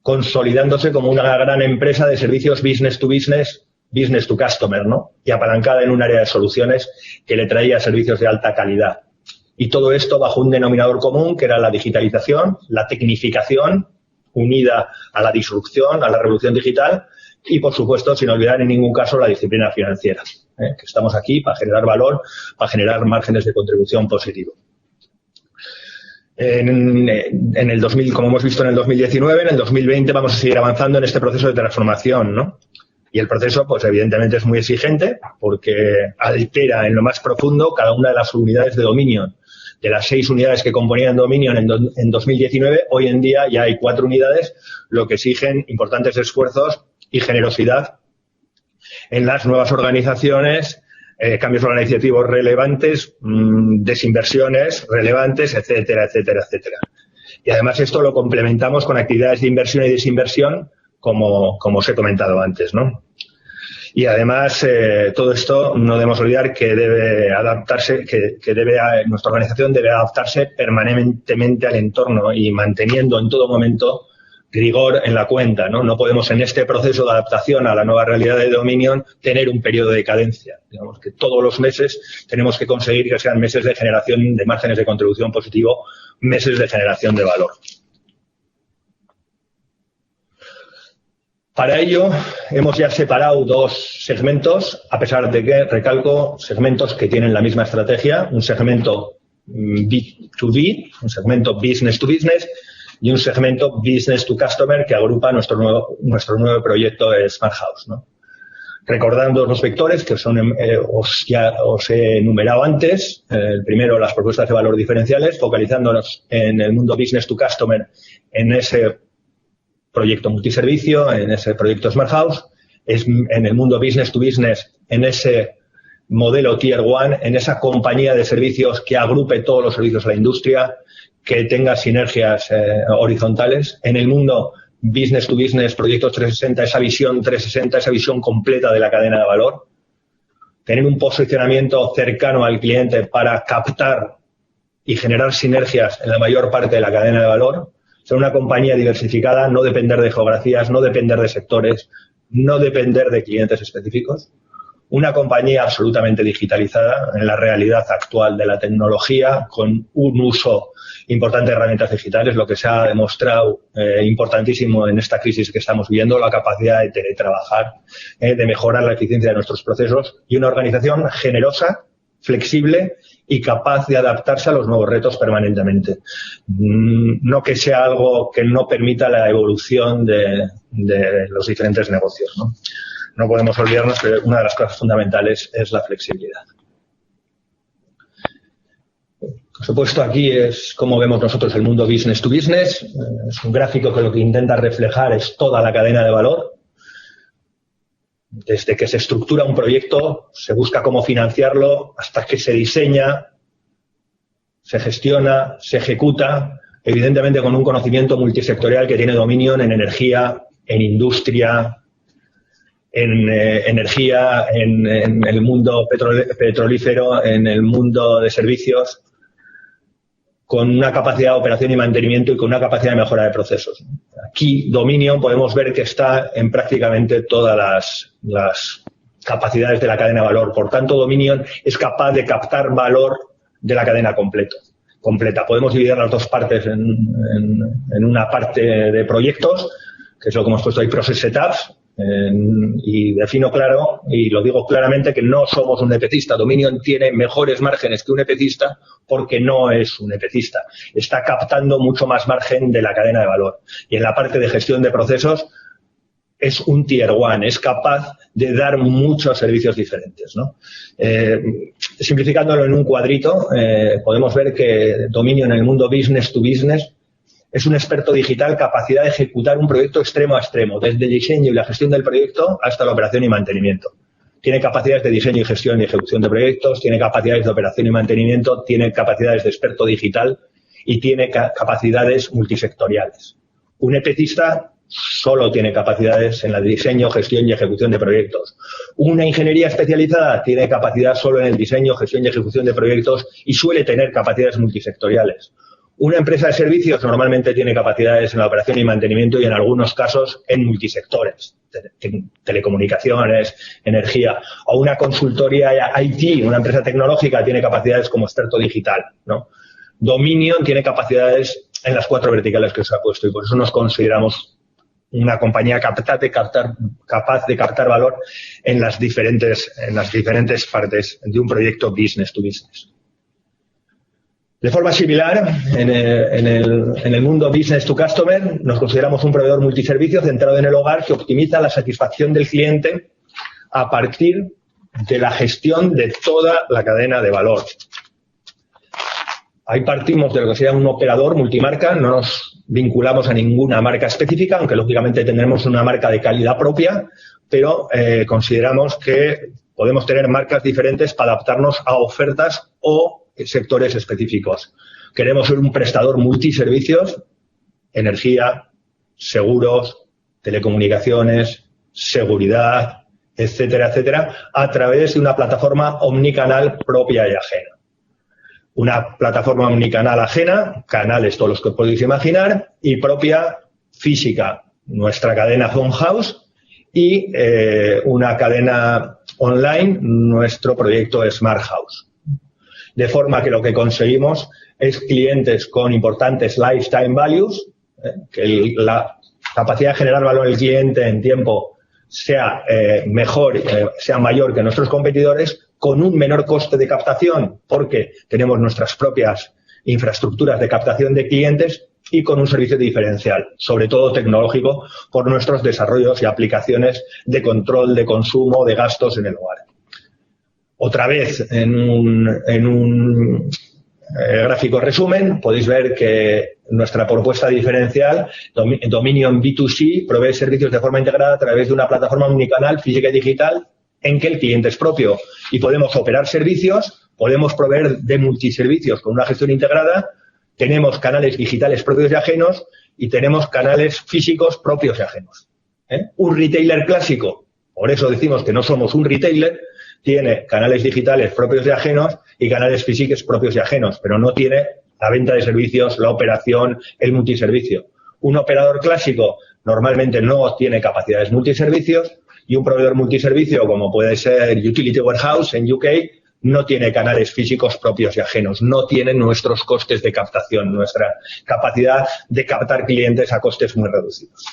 consolidándose como una gran empresa de servicios business to customer, ¿no? Y apalancada en un área de soluciones que le traía servicios de alta calidad. Y todo esto bajo un denominador común, que era la digitalización, la tecnificación, unida a la disrupción, a la revolución digital y, por supuesto, sin olvidar en ningún caso la disciplina financiera, que estamos aquí para generar valor, para generar márgenes de contribución positivo. En el 2000, como hemos visto en el 2019, en el 2020 vamos a seguir avanzando en este proceso de transformación, ¿no? Y el proceso, pues evidentemente es muy exigente porque altera en lo más profundo cada una de las unidades de Dominion. De las 6 unidades que componían Dominion en 2019, hoy en día ya hay 4 unidades, lo que exigen importantes esfuerzos y generosidad en las nuevas organizaciones, cambios organizativos relevantes, desinversiones relevantes, etcétera, etcétera, etcétera. Y además esto lo complementamos con actividades de inversión y desinversión, como os he comentado antes, ¿no? Y además, todo esto no debemos olvidar que debe adaptarse, nuestra organización debe adaptarse permanentemente al entorno y manteniendo en todo momento rigor en la cuenta, ¿no? No podemos en este proceso de adaptación a la nueva realidad de Dominion tener un periodo de cadencia. Digamos que todos los meses tenemos que conseguir que sean meses de generación de márgenes de contribución positivo, meses de generación de valor. Para ello, hemos ya separado dos segmentos, a pesar de que, recalco, segmentos que tienen la misma estrategia, un segmento B2B, un segmento Business to Business y un segmento Business to Customer que agrupa nuestro nuevo proyecto de Smart House, ¿no? Recordando los vectores que son, os he enumerado antes. El primero, las propuestas de valor diferenciales, focalizándonos en el mundo Business to Customer, en ese proyecto multiservicio, en ese proyecto Smart House, es en el mundo Business to Business, en ese modelo Tier 1, en esa compañía de servicios que agrupe todos los servicios a la industria, que tenga sinergias horizontales. En el mundo Business to Business, proyectos 360, esa visión 360, esa visión completa de la cadena de valor. Tener un posicionamiento cercano al cliente para captar y generar sinergias en la mayor parte de la cadena de valor. Ser una compañía diversificada, no depender de geografías, no depender de sectores, no depender de clientes específicos. Una compañía absolutamente digitalizada en la realidad actual de la tecnología, con un uso importante de herramientas digitales, lo que se ha demostrado importantísimo en esta crisis que estamos viviendo, la capacidad de teletrabajar, de mejorar la eficiencia de nuestros procesos y una organización generosa, flexible y capaz de adaptarse a los nuevos retos permanentemente. No que sea algo que no permita la evolución de los diferentes negocios, ¿no? No podemos olvidarnos que una de las cosas fundamentales es la flexibilidad. Por supuesto, aquí es como vemos nosotros el mundo business to business. Es un gráfico que lo que intenta reflejar es toda la cadena de valor. Desde que se estructura un proyecto, se busca cómo financiarlo, hasta que se diseña, se gestiona, se ejecuta, evidentemente con un conocimiento multisectorial que tiene Dominion en energía, en industria, en el mundo petrolífero, en el mundo de servicios, con una capacidad de operación y mantenimiento y con una capacidad de mejora de procesos. Aquí, Dominion, podemos ver que está en prácticamente todas las capacidades de la cadena de valor. Por tanto, Dominion es capaz de captar valor de la cadena completa. Podemos dividir las dos partes en una parte de proyectos, que es lo que hemos puesto ahí, Process Setups, y defino claro, y lo digo claramente, que no somos un EPCista. Dominion tiene mejores márgenes que un EPCista porque no es un EPCista. Está captando mucho más margen de la cadena de valor. Y en la parte de gestión de procesos es un Tier 1, es capaz de dar muchos servicios diferentes, ¿no? Simplificándolo en un cuadrito, podemos ver que Dominion en el mundo business to business es un experto digital, capacidad de ejecutar un proyecto extremo a extremo, desde el diseño y la gestión del proyecto hasta la operación y mantenimiento. Tiene capacidades de diseño y gestión y ejecución de proyectos, tiene capacidades de operación y mantenimiento, tiene capacidades de experto digital y tiene capacidades multisectoriales. Un EPCista solo tiene capacidades en el diseño, gestión y ejecución de proyectos. Una ingeniería especializada tiene capacidad solo en el diseño, gestión y ejecución de proyectos y suele tener capacidades multisectoriales. Una empresa de servicios normalmente tiene capacidades en la operación y mantenimiento y en algunos casos en multisectores, telecomunicaciones, energía. O una consultoría IT, una empresa tecnológica, tiene capacidades como experto digital, ¿no? Dominion tiene capacidades en las 4 verticales que os ha puesto y por eso nos consideramos una compañía capaz de captar valor en las diferentes partes de un proyecto business to business. De forma similar, en el mundo Business to Customer, nos consideramos un proveedor multiservicio centrado en el hogar que optimiza la satisfacción del cliente a partir de la gestión de toda la cadena de valor. Ahí partimos de lo que sería un operador multimarca, no nos vinculamos a ninguna marca específica, aunque lógicamente tendremos una marca de calidad propia, pero consideramos que podemos tener marcas diferentes para adaptarnos a ofertas o sectores específicos. Queremos ser un prestador multiservicios, energía, seguros, telecomunicaciones, seguridad, etcétera, etcétera, a través de una plataforma omnicanal propia y ajena. Una plataforma omnicanal ajena, canales todos los que podéis imaginar, y propia física, nuestra cadena Phone House, y una cadena online, nuestro proyecto Smart House. De forma que lo que conseguimos es clientes con importantes lifetime values, que la capacidad de generar valor al cliente en tiempo sea sea mayor que nuestros competidores, con un menor coste de captación, porque tenemos nuestras propias infraestructuras de captación de clientes, y con un servicio diferencial, sobre todo tecnológico, por nuestros desarrollos y aplicaciones de control de consumo de gastos en el hogar. Otra vez, en un gráfico resumen, podéis ver que nuestra propuesta diferencial, dominio en B2C, provee servicios de forma integrada a través de una plataforma unicanal física y digital en que el cliente es propio, y podemos operar servicios, podemos proveer de multiservicios con una gestión integrada. Tenemos canales digitales propios y ajenos y tenemos canales físicos propios y ajenos. Un retailer clásico, por eso decimos que no somos un retailer, tiene canales digitales propios y ajenos y canales físicos propios y ajenos, pero no tiene la venta de servicios, la operación, el multiservicio. Un operador clásico normalmente no tiene capacidades multiservicios, y un proveedor multiservicio, como puede ser Utility Warehouse en UK, no tiene canales físicos propios y ajenos, no tiene nuestros costes de captación, nuestra capacidad de captar clientes a costes muy reducidos.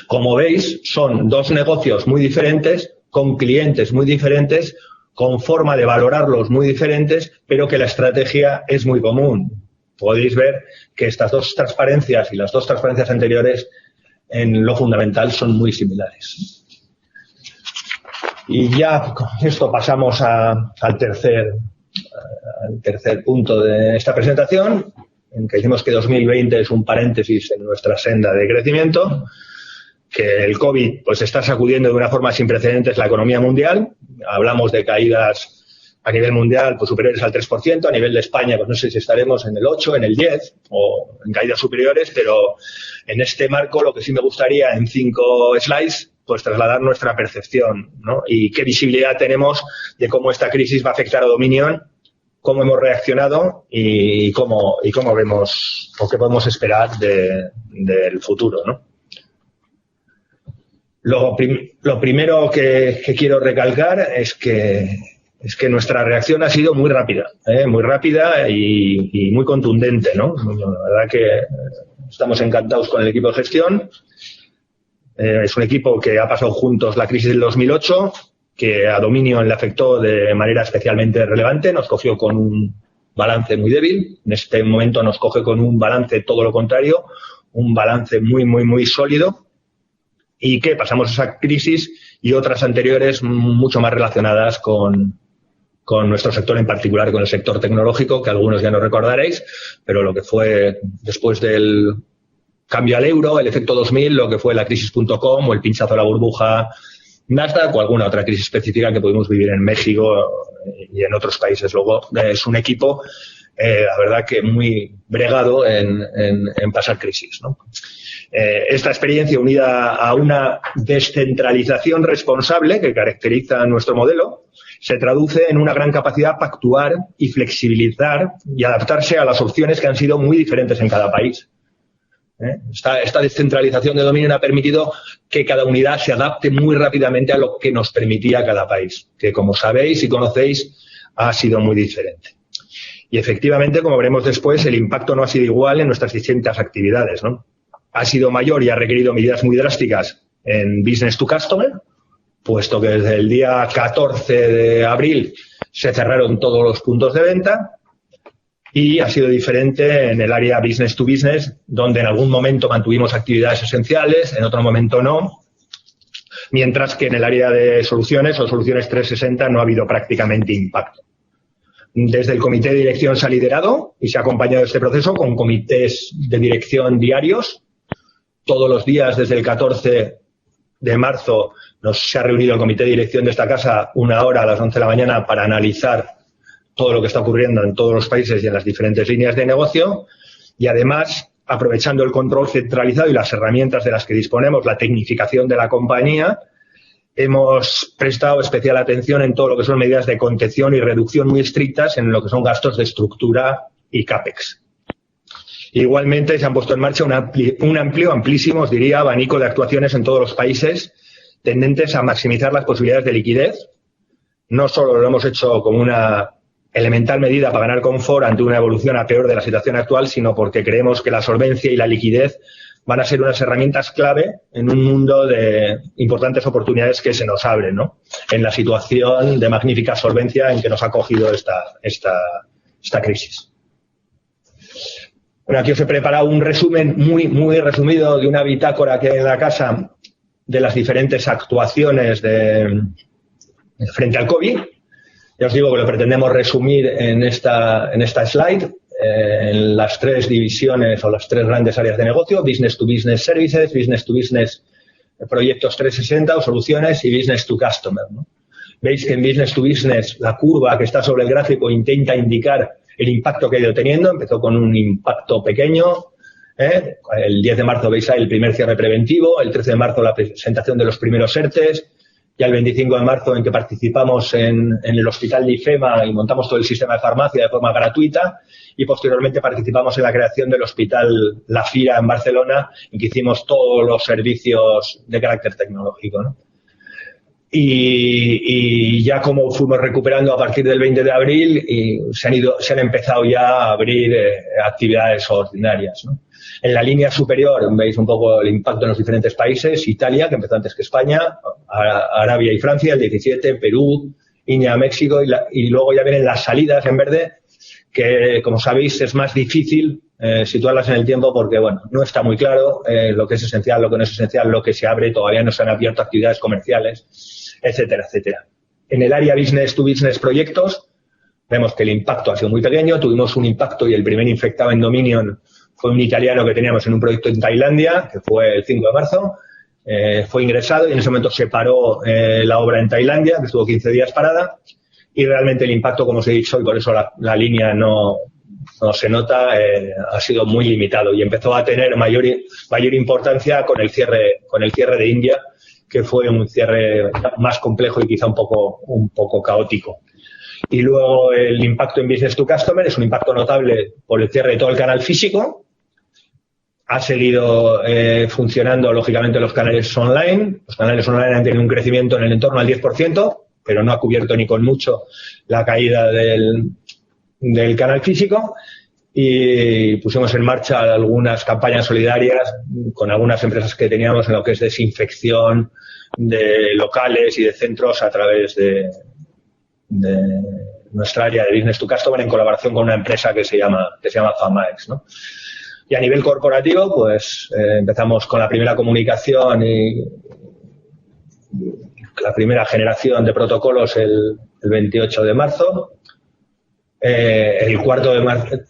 Como veis, son dos negocios muy diferentes, con clientes muy diferentes, con forma de valorarlos muy diferentes, pero que la estrategia es muy común. Podéis ver que estas dos transparencias y las dos transparencias anteriores, en lo fundamental, son muy similares. Y ya con esto pasamos al tercer punto de esta presentación, en que decimos que 2020 es un paréntesis en nuestra senda de crecimiento, que el COVID pues está sacudiendo de una forma sin precedentes la economía mundial. Hablamos de caídas a nivel mundial pues superiores al 3%, a nivel de España pues no sé si estaremos en el 8, en el 10 o en caídas superiores, pero en este marco lo que sí me gustaría en 5 slides pues trasladar nuestra percepción, ¿no? Y qué visibilidad tenemos de cómo esta crisis va a afectar a Dominion, cómo hemos reaccionado y cómo vemos o qué podemos esperar del futuro, ¿no? Lo primero que quiero recalcar es que nuestra reacción ha sido muy rápida y muy contundente, ¿no? La verdad que estamos encantados con el equipo de gestión. Es un equipo que ha pasado juntos la crisis del 2008, que a Dominion le afectó de manera especialmente relevante. Nos cogió con un balance muy débil. En este momento nos coge con un balance todo lo contrario, un balance muy, muy, muy sólido. Y que pasamos esa crisis y otras anteriores mucho más relacionadas con nuestro sector, en particular con el sector tecnológico, que algunos ya no recordaréis, pero lo que fue después del cambio al euro, el efecto 2000, lo que fue la crisis.com o el pinchazo a la burbuja Nasdaq o alguna otra crisis específica que pudimos vivir en México y en otros países. Luego es un equipo, la verdad que muy bregado en pasar crisis, ¿no? Esta experiencia unida a una descentralización responsable que caracteriza nuestro modelo se traduce en una gran capacidad para actuar y flexibilizar y adaptarse a las opciones que han sido muy diferentes en cada país. Esta descentralización de Dominion ha permitido que cada unidad se adapte muy rápidamente a lo que nos permitía cada país, que como sabéis y conocéis ha sido muy diferente. Y efectivamente, como veremos después, el impacto no ha sido igual en nuestras distintas actividades, ¿no? Ha sido mayor y ha requerido medidas muy drásticas en Business to Customer, puesto que desde el día 14 de abril se cerraron todos los puntos de venta. Y ha sido diferente en el área business to business, donde en algún momento mantuvimos actividades esenciales, en otro momento no, mientras que en el área de soluciones o soluciones 360 no ha habido prácticamente impacto. Desde el comité de dirección se ha liderado y se ha acompañado este proceso con comités de dirección diarios. Todos los días desde el 14 de marzo se ha reunido el comité de dirección de esta casa 1 hora a las 11 de la mañana para analizar todo lo que está ocurriendo en todos los países y en las diferentes líneas de negocio, y además, aprovechando el control centralizado y las herramientas de las que disponemos, la tecnificación de la compañía, hemos prestado especial atención en todo lo que son medidas de contención y reducción muy estrictas en lo que son gastos de estructura y CAPEX. Igualmente, se han puesto en marcha un amplio, amplísimo, os diría, abanico de actuaciones en todos los países tendentes a maximizar las posibilidades de liquidez. No solo lo hemos hecho como una elemental medida para ganar confort ante una evolución a peor de la situación actual, sino porque creemos que la solvencia y la liquidez van a ser unas herramientas clave en un mundo de importantes oportunidades que se nos abren, ¿no? En la situación de magnífica solvencia en que nos ha cogido esta crisis. Bueno, aquí os he preparado un resumen muy resumido de una bitácora que hay en la casa de las diferentes actuaciones frente al COVID. Ya os digo que lo pretendemos resumir en esta slide, en las tres divisiones o las tres grandes áreas de negocio: Business to Business Services, Business to Business Proyectos 360 o Soluciones y Business to Customer, ¿no? Veis que en Business to Business la curva que está sobre el gráfico intenta indicar el impacto que ha ido teniendo. Empezó con un impacto pequeño. El 10 de marzo veis ahí el primer cierre preventivo, el 13 de marzo la presentación de los primeros ERTES, ya el 25 de marzo en que participamos en el hospital de IFEMA y montamos todo el sistema de farmacia de forma gratuita, y posteriormente participamos en la creación del hospital La Fira en Barcelona, en que hicimos todos los servicios de carácter tecnológico, ¿no? Y ya como fuimos recuperando a partir del 20 de abril y se han empezado ya a abrir actividades ordinarias, ¿no? En la línea superior veis un poco el impacto en los diferentes países: Italia, que empezó antes que España, Arabia y Francia, el 17, Perú, India, México, y luego ya vienen las salidas en verde, que como sabéis es más difícil situarlas en el tiempo porque, bueno, no está muy claro lo que es esencial, lo que no es esencial, lo que se abre, todavía no se han abierto actividades comerciales, etcétera, etcétera. En el área Business to Business Proyectos vemos que el impacto ha sido muy pequeño. Tuvimos un impacto y el primer infectado en Dominion fue un italiano que teníamos en un proyecto en Tailandia, que fue el 5 de marzo. Fue ingresado y en ese momento se paró la obra en Tailandia, que estuvo 15 días parada. Y realmente el impacto, como os he dicho, y por eso la línea no se nota, ha sido muy limitado y empezó a tener mayor importancia con el cierre de India, que fue un cierre más complejo y quizá un poco caótico. Y luego el impacto en Business to Customer es un impacto notable por el cierre de todo el canal físico. Ha seguido funcionando, lógicamente, los canales online. Los canales online han tenido un crecimiento en el entorno al 10%, pero no ha cubierto ni con mucho la caída del canal físico. Y pusimos en marcha algunas campañas solidarias con algunas empresas que teníamos en lo que es desinfección de locales y de centros a través de nuestra área de Business to Customer, en colaboración con una empresa que se llama Famaex, ¿no? Y a nivel corporativo, pues empezamos con la primera comunicación y la primera generación de protocolos el 28 de marzo. El 4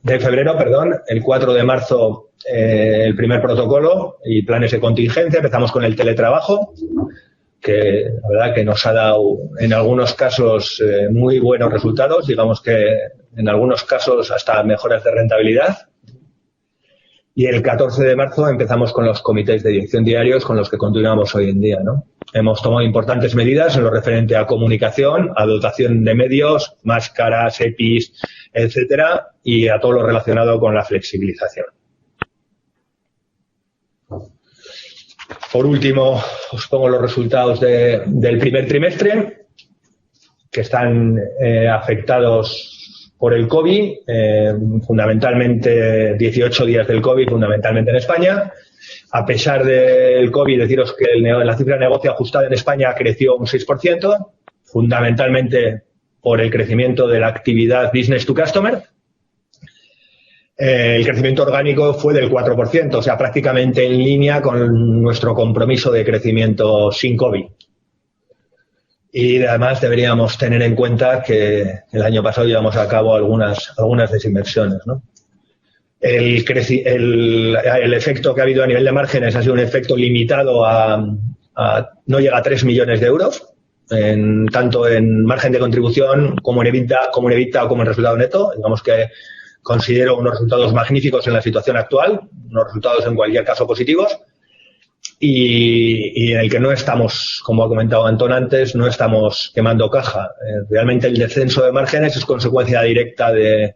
de febrero, el 4 de marzo el primer protocolo y planes de contingencia. Empezamos con el teletrabajo, que la verdad que nos ha dado en algunos casos muy buenos resultados, digamos que en algunos casos hasta mejoras de rentabilidad. Y el 14 de marzo empezamos con los comités de dirección diarios con los que continuamos hoy en día, ¿no? Hemos tomado importantes medidas en lo referente a comunicación, a dotación de medios, máscaras, EPIs, etcétera, y a todo lo relacionado con la flexibilización. Por último, os pongo los resultados del primer trimestre, que están afectados por el COVID, fundamentalmente 18 días del COVID, fundamentalmente en España. A pesar del COVID, deciros que la cifra de negocio ajustada en España creció un 6%, fundamentalmente por el crecimiento de la actividad Business to Customer. El crecimiento orgánico fue del 4%, o sea, prácticamente en línea con nuestro compromiso de crecimiento sin COVID. Y además deberíamos tener en cuenta que el año pasado llevamos a cabo algunas desinversiones, ¿no? El efecto que ha habido a nivel de márgenes ha sido un efecto limitado no llega a 3 millones de euros, tanto en margen de contribución como en EBITDA o como en resultado neto. Digamos que considero unos resultados magníficos en la situación actual, unos resultados en cualquier caso positivos. Y en el que no estamos, como ha comentado Antón antes, no estamos quemando caja. Realmente el descenso de márgenes es consecuencia directa de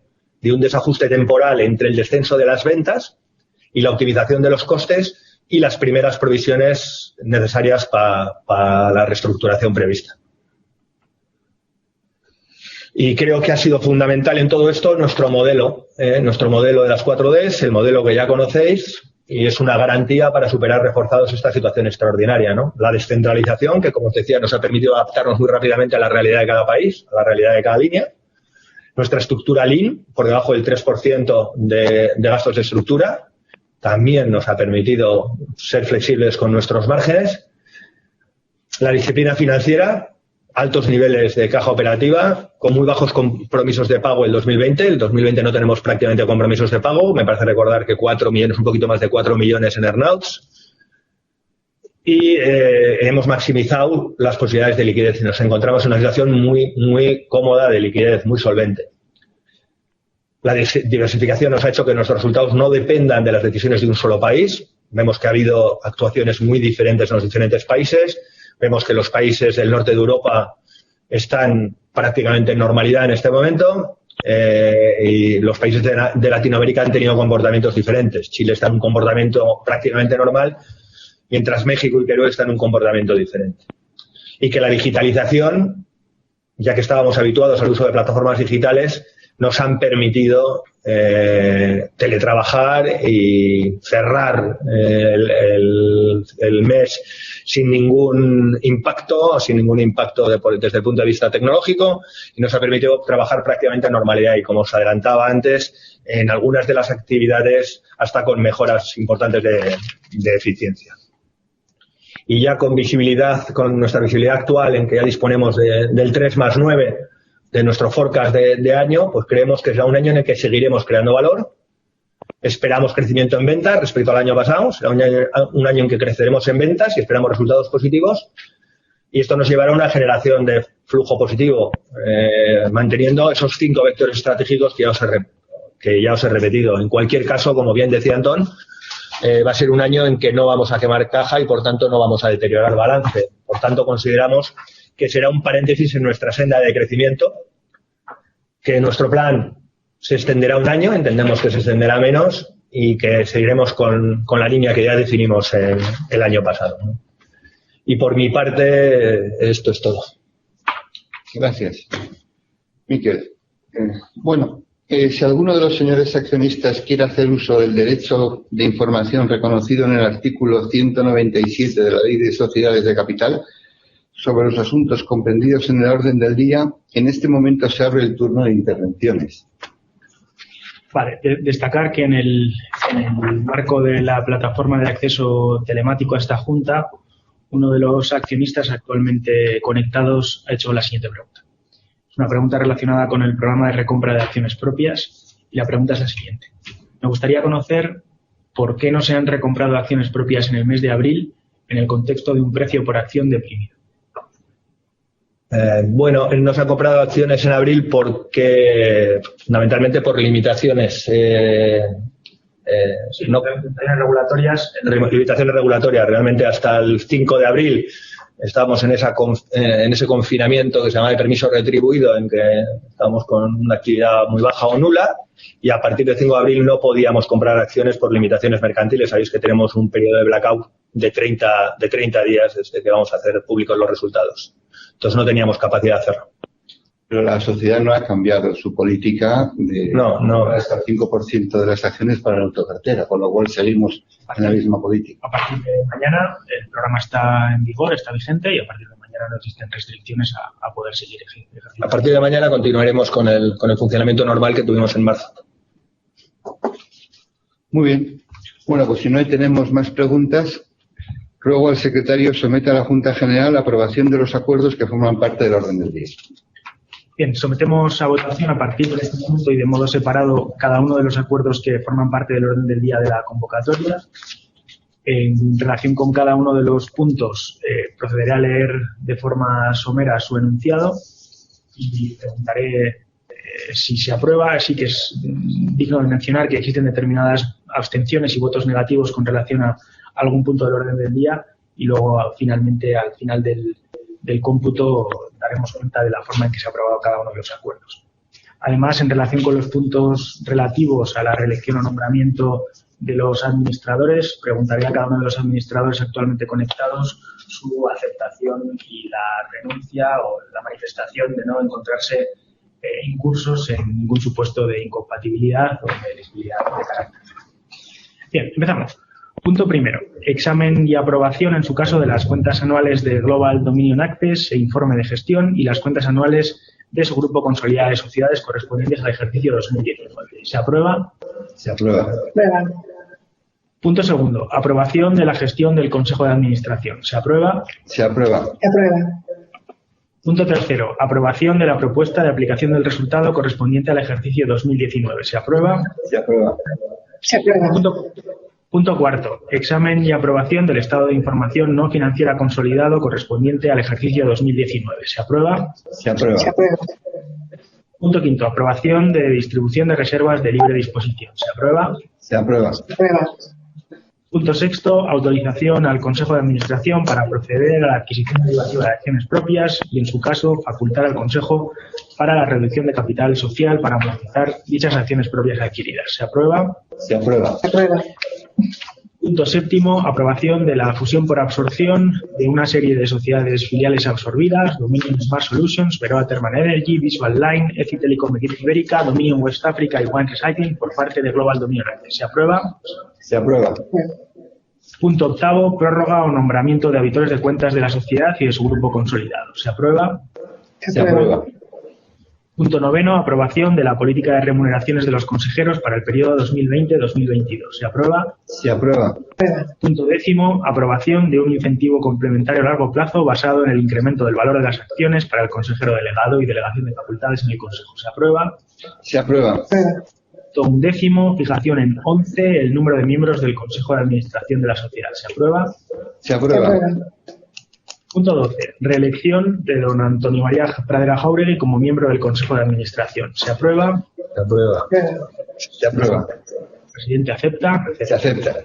un desajuste temporal entre el descenso de las ventas y la optimización de los costes y las primeras provisiones necesarias para la reestructuración prevista. Y creo que ha sido fundamental en todo esto nuestro modelo de las 4Ds, el modelo que ya conocéis, y es una garantía para superar reforzados esta situación extraordinaria, ¿no? La descentralización, que como os decía, nos ha permitido adaptarnos muy rápidamente a la realidad de cada país, a la realidad de cada línea. Nuestra estructura Lean, por debajo del 3% de gastos de estructura, también nos ha permitido ser flexibles con nuestros márgenes. La disciplina financiera, altos niveles de caja operativa, con muy bajos compromisos de pago el 2020. El 2020 no tenemos prácticamente compromisos de pago. Me parece recordar que 4 millones, un poquito más de 4 millones en earnouts. Y hemos maximizado las posibilidades de liquidez y nos encontramos en una situación muy cómoda de liquidez, muy solvente. La diversificación nos ha hecho que nuestros resultados no dependan de las decisiones de un solo país. Vemos que ha habido actuaciones muy diferentes en los diferentes países. Vemos que los países del norte de Europa están prácticamente en normalidad en este momento y los países de Latinoamérica han tenido comportamientos diferentes. Chile está en un comportamiento prácticamente normal, mientras México y Perú están en un comportamiento diferente. Y que la digitalización, ya que estábamos habituados al uso de plataformas digitales, nos han permitido teletrabajar y cerrar el mes sin ningún impacto desde el punto de vista tecnológico, y nos ha permitido trabajar prácticamente en normalidad y, como os adelantaba antes, en algunas de las actividades hasta con mejoras importantes de eficiencia. Y ya con nuestra visibilidad actual, en que ya disponemos del 3+9 de nuestro forecast de año, pues creemos que será un año en el que seguiremos creando valor. Esperamos crecimiento en ventas respecto al año pasado. Será un año en que creceremos en ventas y esperamos resultados positivos. Y esto nos llevará a una generación de flujo positivo, manteniendo esos 5 vectores estratégicos que ya os he repetido. En cualquier caso, como bien decía Antón, va a ser un año en que no vamos a quemar caja y, por tanto, no vamos a deteriorar balance. Por tanto, consideramos que será un paréntesis en nuestra senda de crecimiento, que nuestro plan se extenderá un año, entendemos que se extenderá menos y que seguiremos con la línea que ya definimos el año pasado, ¿no? Y por mi parte, esto es todo. Gracias. Miquel. Si alguno de los señores accionistas quiere hacer uso del derecho de información reconocido en el artículo 197 de la Ley de Sociedades de Capital, sobre los asuntos comprendidos en el orden del día, en este momento se abre el turno de intervenciones. Vale, destacar que en el marco de la plataforma de acceso telemático a esta Junta, uno de los accionistas actualmente conectados ha hecho la siguiente pregunta. Es una pregunta relacionada con el programa de recompra de acciones propias y la pregunta es la siguiente. Me gustaría conocer por qué no se han recomprado acciones propias en el mes de abril en el contexto de un precio por acción deprimido. Él nos ha comprado acciones en abril fundamentalmente por limitaciones regulatorias. Limitaciones regulatorias. Realmente hasta el 5 de abril estábamos en ese confinamiento que se llama de permiso retribuido, en que estábamos con una actividad muy baja o nula, y a partir del 5 de abril no podíamos comprar acciones por limitaciones mercantiles. Sabéis que tenemos un periodo de blackout de 30 días desde que vamos a hacer públicos los resultados. Entonces no teníamos capacidad de hacerlo. Pero la sociedad no ha cambiado su política de hasta el 5% de las acciones para la autocartera, con lo cual seguimos en la misma política. A partir de mañana el programa está en vigor, está vigente, y a partir de mañana no existen restricciones a poder seguir ejerciendo. A partir de mañana continuaremos con el funcionamiento normal que tuvimos en marzo. Muy bien. Bueno, pues si no tenemos más preguntas, ruego al secretario someta a la Junta General la aprobación de los acuerdos que forman parte del orden del día. Bien, sometemos a votación a partir de este momento y de modo separado cada uno de los acuerdos que forman parte del orden del día de la convocatoria. En relación con cada uno de los puntos, procederé a leer de forma somera su enunciado y preguntaré si se aprueba. Sí que es digno de mencionar que existen determinadas abstenciones y votos negativos con relación a algún punto del orden del día, y luego finalmente al final del cómputo daremos cuenta de la forma en que se ha aprobado cada uno de los acuerdos. Además, en relación con los puntos relativos a la reelección o nombramiento de los administradores. Preguntaré a cada uno de los administradores actualmente conectados su aceptación y la renuncia o la manifestación de no encontrarse incursos en ningún supuesto de incompatibilidad o de elegibilidad de carácter. Bien, empezamos. Punto primero. Examen y aprobación, en su caso, de las cuentas anuales de Global Dominion Access e informe de gestión y las cuentas anuales de su grupo consolidado de sociedades correspondientes al ejercicio 2019. ¿Se aprueba? Se aprueba. Punto segundo. Aprobación de la gestión del Consejo de Administración. ¿Se aprueba? Se aprueba. Se aprueba. Punto tercero. Aprobación de la propuesta de aplicación del resultado correspondiente al ejercicio 2019. ¿Se aprueba? Se aprueba. Se aprueba. Punto cuarto. Examen y aprobación del estado de información no financiera consolidado correspondiente al ejercicio 2019. ¿Se aprueba? Se aprueba. Se aprueba. Punto quinto. Aprobación de distribución de reservas de libre disposición. ¿Se aprueba? Se aprueba. Se aprueba. Punto sexto. Autorización al Consejo de Administración para proceder a la adquisición derivativa de acciones propias y, en su caso, facultar al Consejo para la reducción de capital social para amortizar dichas acciones propias adquiridas. ¿Se aprueba? Se aprueba. Se aprueba. Punto séptimo. Aprobación de la fusión por absorción de una serie de sociedades filiales absorbidas: Dominion Smart Solutions, Veroa Thermal Energy, Visual Line, EFI Telecom Ibérica, Dominion West Africa y One Recycling por parte de Global Dominion Access. ¿Se aprueba? Se aprueba. Punto octavo. Prórroga o nombramiento de auditores de cuentas de la sociedad y de su grupo consolidado. ¿Se aprueba? Se aprueba. Punto noveno. Aprobación de la política de remuneraciones de los consejeros para el periodo 2020-2022. ¿Se aprueba? Se aprueba. Punto décimo. Aprobación de un incentivo complementario a largo plazo basado en el incremento del valor de las acciones para el consejero delegado y delegación de facultades en el Consejo. ¿Se aprueba? Se aprueba. Punto undécimo. Fijación en 11 el número de miembros del Consejo de Administración de la sociedad. ¿Se aprueba? Se aprueba. Punto 12. Reelección de don Antonio María Pradera Jáuregui como miembro del Consejo de Administración. ¿Se aprueba? Se aprueba. Se aprueba. El presidente acepta. Se acepta.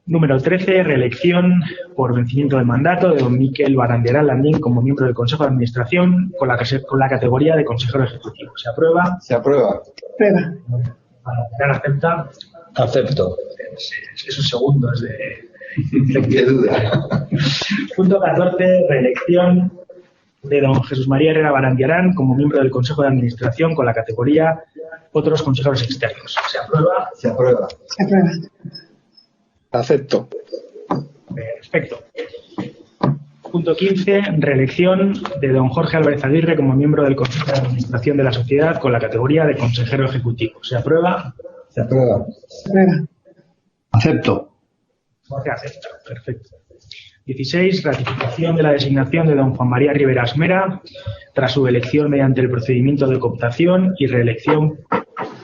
Número 13. Reelección por vencimiento de mandato de don Miquel Barandiarán Landín como miembro del Consejo de Administración con la categoría de consejero ejecutivo. ¿Se aprueba? Se aprueba. Aprueba. Barandiarán acepta. Acepto. Esos segundos de... Qué duda. Punto 14. Reelección de don Jesús María Herrera Barandiarán como miembro del Consejo de Administración con la categoría otros consejeros externos. ¿Se aprueba? Se aprueba. Se aprueba. Acepto. Perfecto. Punto 15. Reelección de don Jorge Álvarez Aguirre como miembro del Consejo de Administración de la sociedad con la categoría de consejero ejecutivo. ¿Se aprueba? Se aprueba. Se aprueba. Acepto. Jorge acepta. Perfecto. 16. Ratificación de la designación de don Juan María Rivera Asmera tras su elección mediante el procedimiento de cooptación y reelección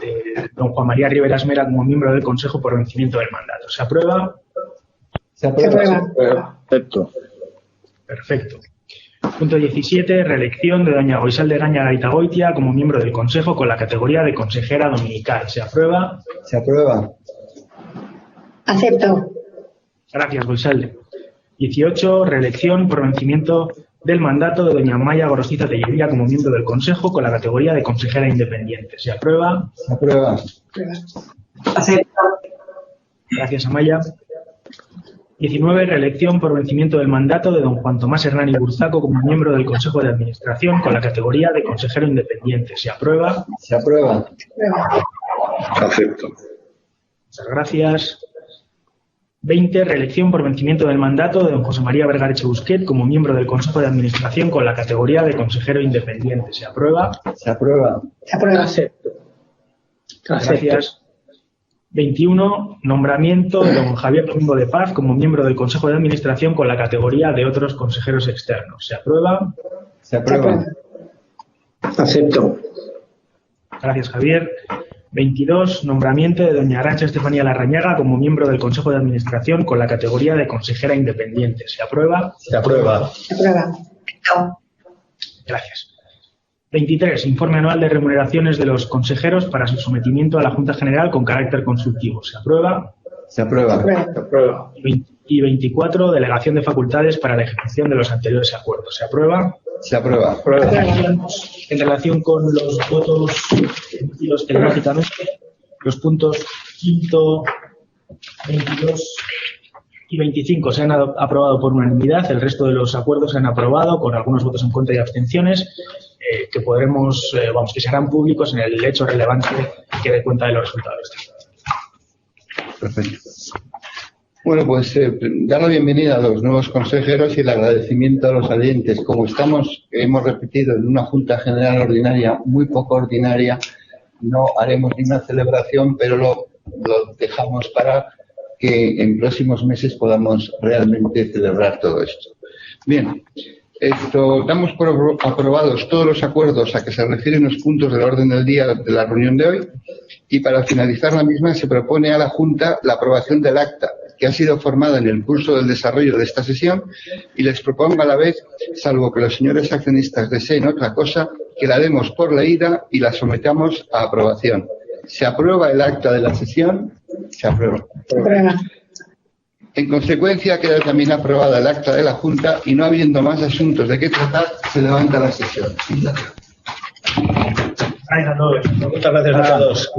de don Juan María Rivera Asmera como miembro del Consejo por vencimiento del mandato. ¿Se aprueba? Se aprueba. Se aprueba. Acepto. Perfecto. Punto 17. Reelección de doña Goizalde Egaña Gaitagoitia como miembro del Consejo con la categoría de consejera dominical. ¿Se aprueba? Se aprueba. Acepto. Gracias, Goizalde. 18. Reelección por vencimiento del mandato de doña Maya Gorostiza Tellería como miembro del Consejo con la categoría de consejera independiente. ¿Se aprueba? Se aprueba. Acepto. Gracias, Amaya. 19. Reelección por vencimiento del mandato de don Juan Tomás Hernán Burzaco como miembro del Consejo de Administración con la categoría de consejero independiente. ¿Se aprueba? Se aprueba. Acepto. Muchas gracias. 20. Reelección por vencimiento del mandato de don José María Vergareche Busquet como miembro del Consejo de Administración con la categoría de consejero independiente. ¿Se aprueba? Se aprueba. Se aprueba. Acepto. Gracias. 21. Nombramiento de don Javier Domingo de Paz como miembro del Consejo de Administración con la categoría de otros consejeros externos. ¿Se aprueba? Se aprueba. Acepto. Gracias, Javier. 22. Nombramiento de doña Arantxa Estefanía Larrañaga como miembro del Consejo de Administración con la categoría de consejera independiente. ¿Se aprueba? Se aprueba. Se aprueba. Gracias. 23. Informe anual de remuneraciones de los consejeros para su sometimiento a la Junta General con carácter consultivo. ¿Se aprueba? Se aprueba. Se aprueba. Y 24. Delegación de facultades para la ejecución de los anteriores acuerdos. ¿Se aprueba? Se aprueba. En relación con los votos emitidos telegráficamente, los puntos quinto, 22 y 25 se han aprobado por unanimidad. El resto de los acuerdos se han aprobado con algunos votos en contra y abstenciones que podremos, que serán públicos en el hecho relevante que dé cuenta de los resultados. Perfecto. Bueno, pues dar la bienvenida a los nuevos consejeros y el agradecimiento a los salientes. Como hemos repetido, en una Junta General Ordinaria muy poco ordinaria, no haremos ninguna celebración, pero lo dejamos para que en próximos meses podamos realmente celebrar todo esto. Bien, damos por aprobados todos los acuerdos a que se refieren los puntos del orden del día de la reunión de hoy y para finalizar la misma se propone a la Junta la aprobación del acta que ha sido formada en el curso del desarrollo de esta sesión y les propongo a la vez, salvo que los señores accionistas deseen otra cosa, que la demos por leída y la sometamos a aprobación. Se aprueba el acta de la sesión. Se aprueba. En consecuencia, queda también aprobada el acta de la Junta y no habiendo más asuntos de qué tratar, se levanta la sesión. Gracias a todos. Muchas gracias a todos.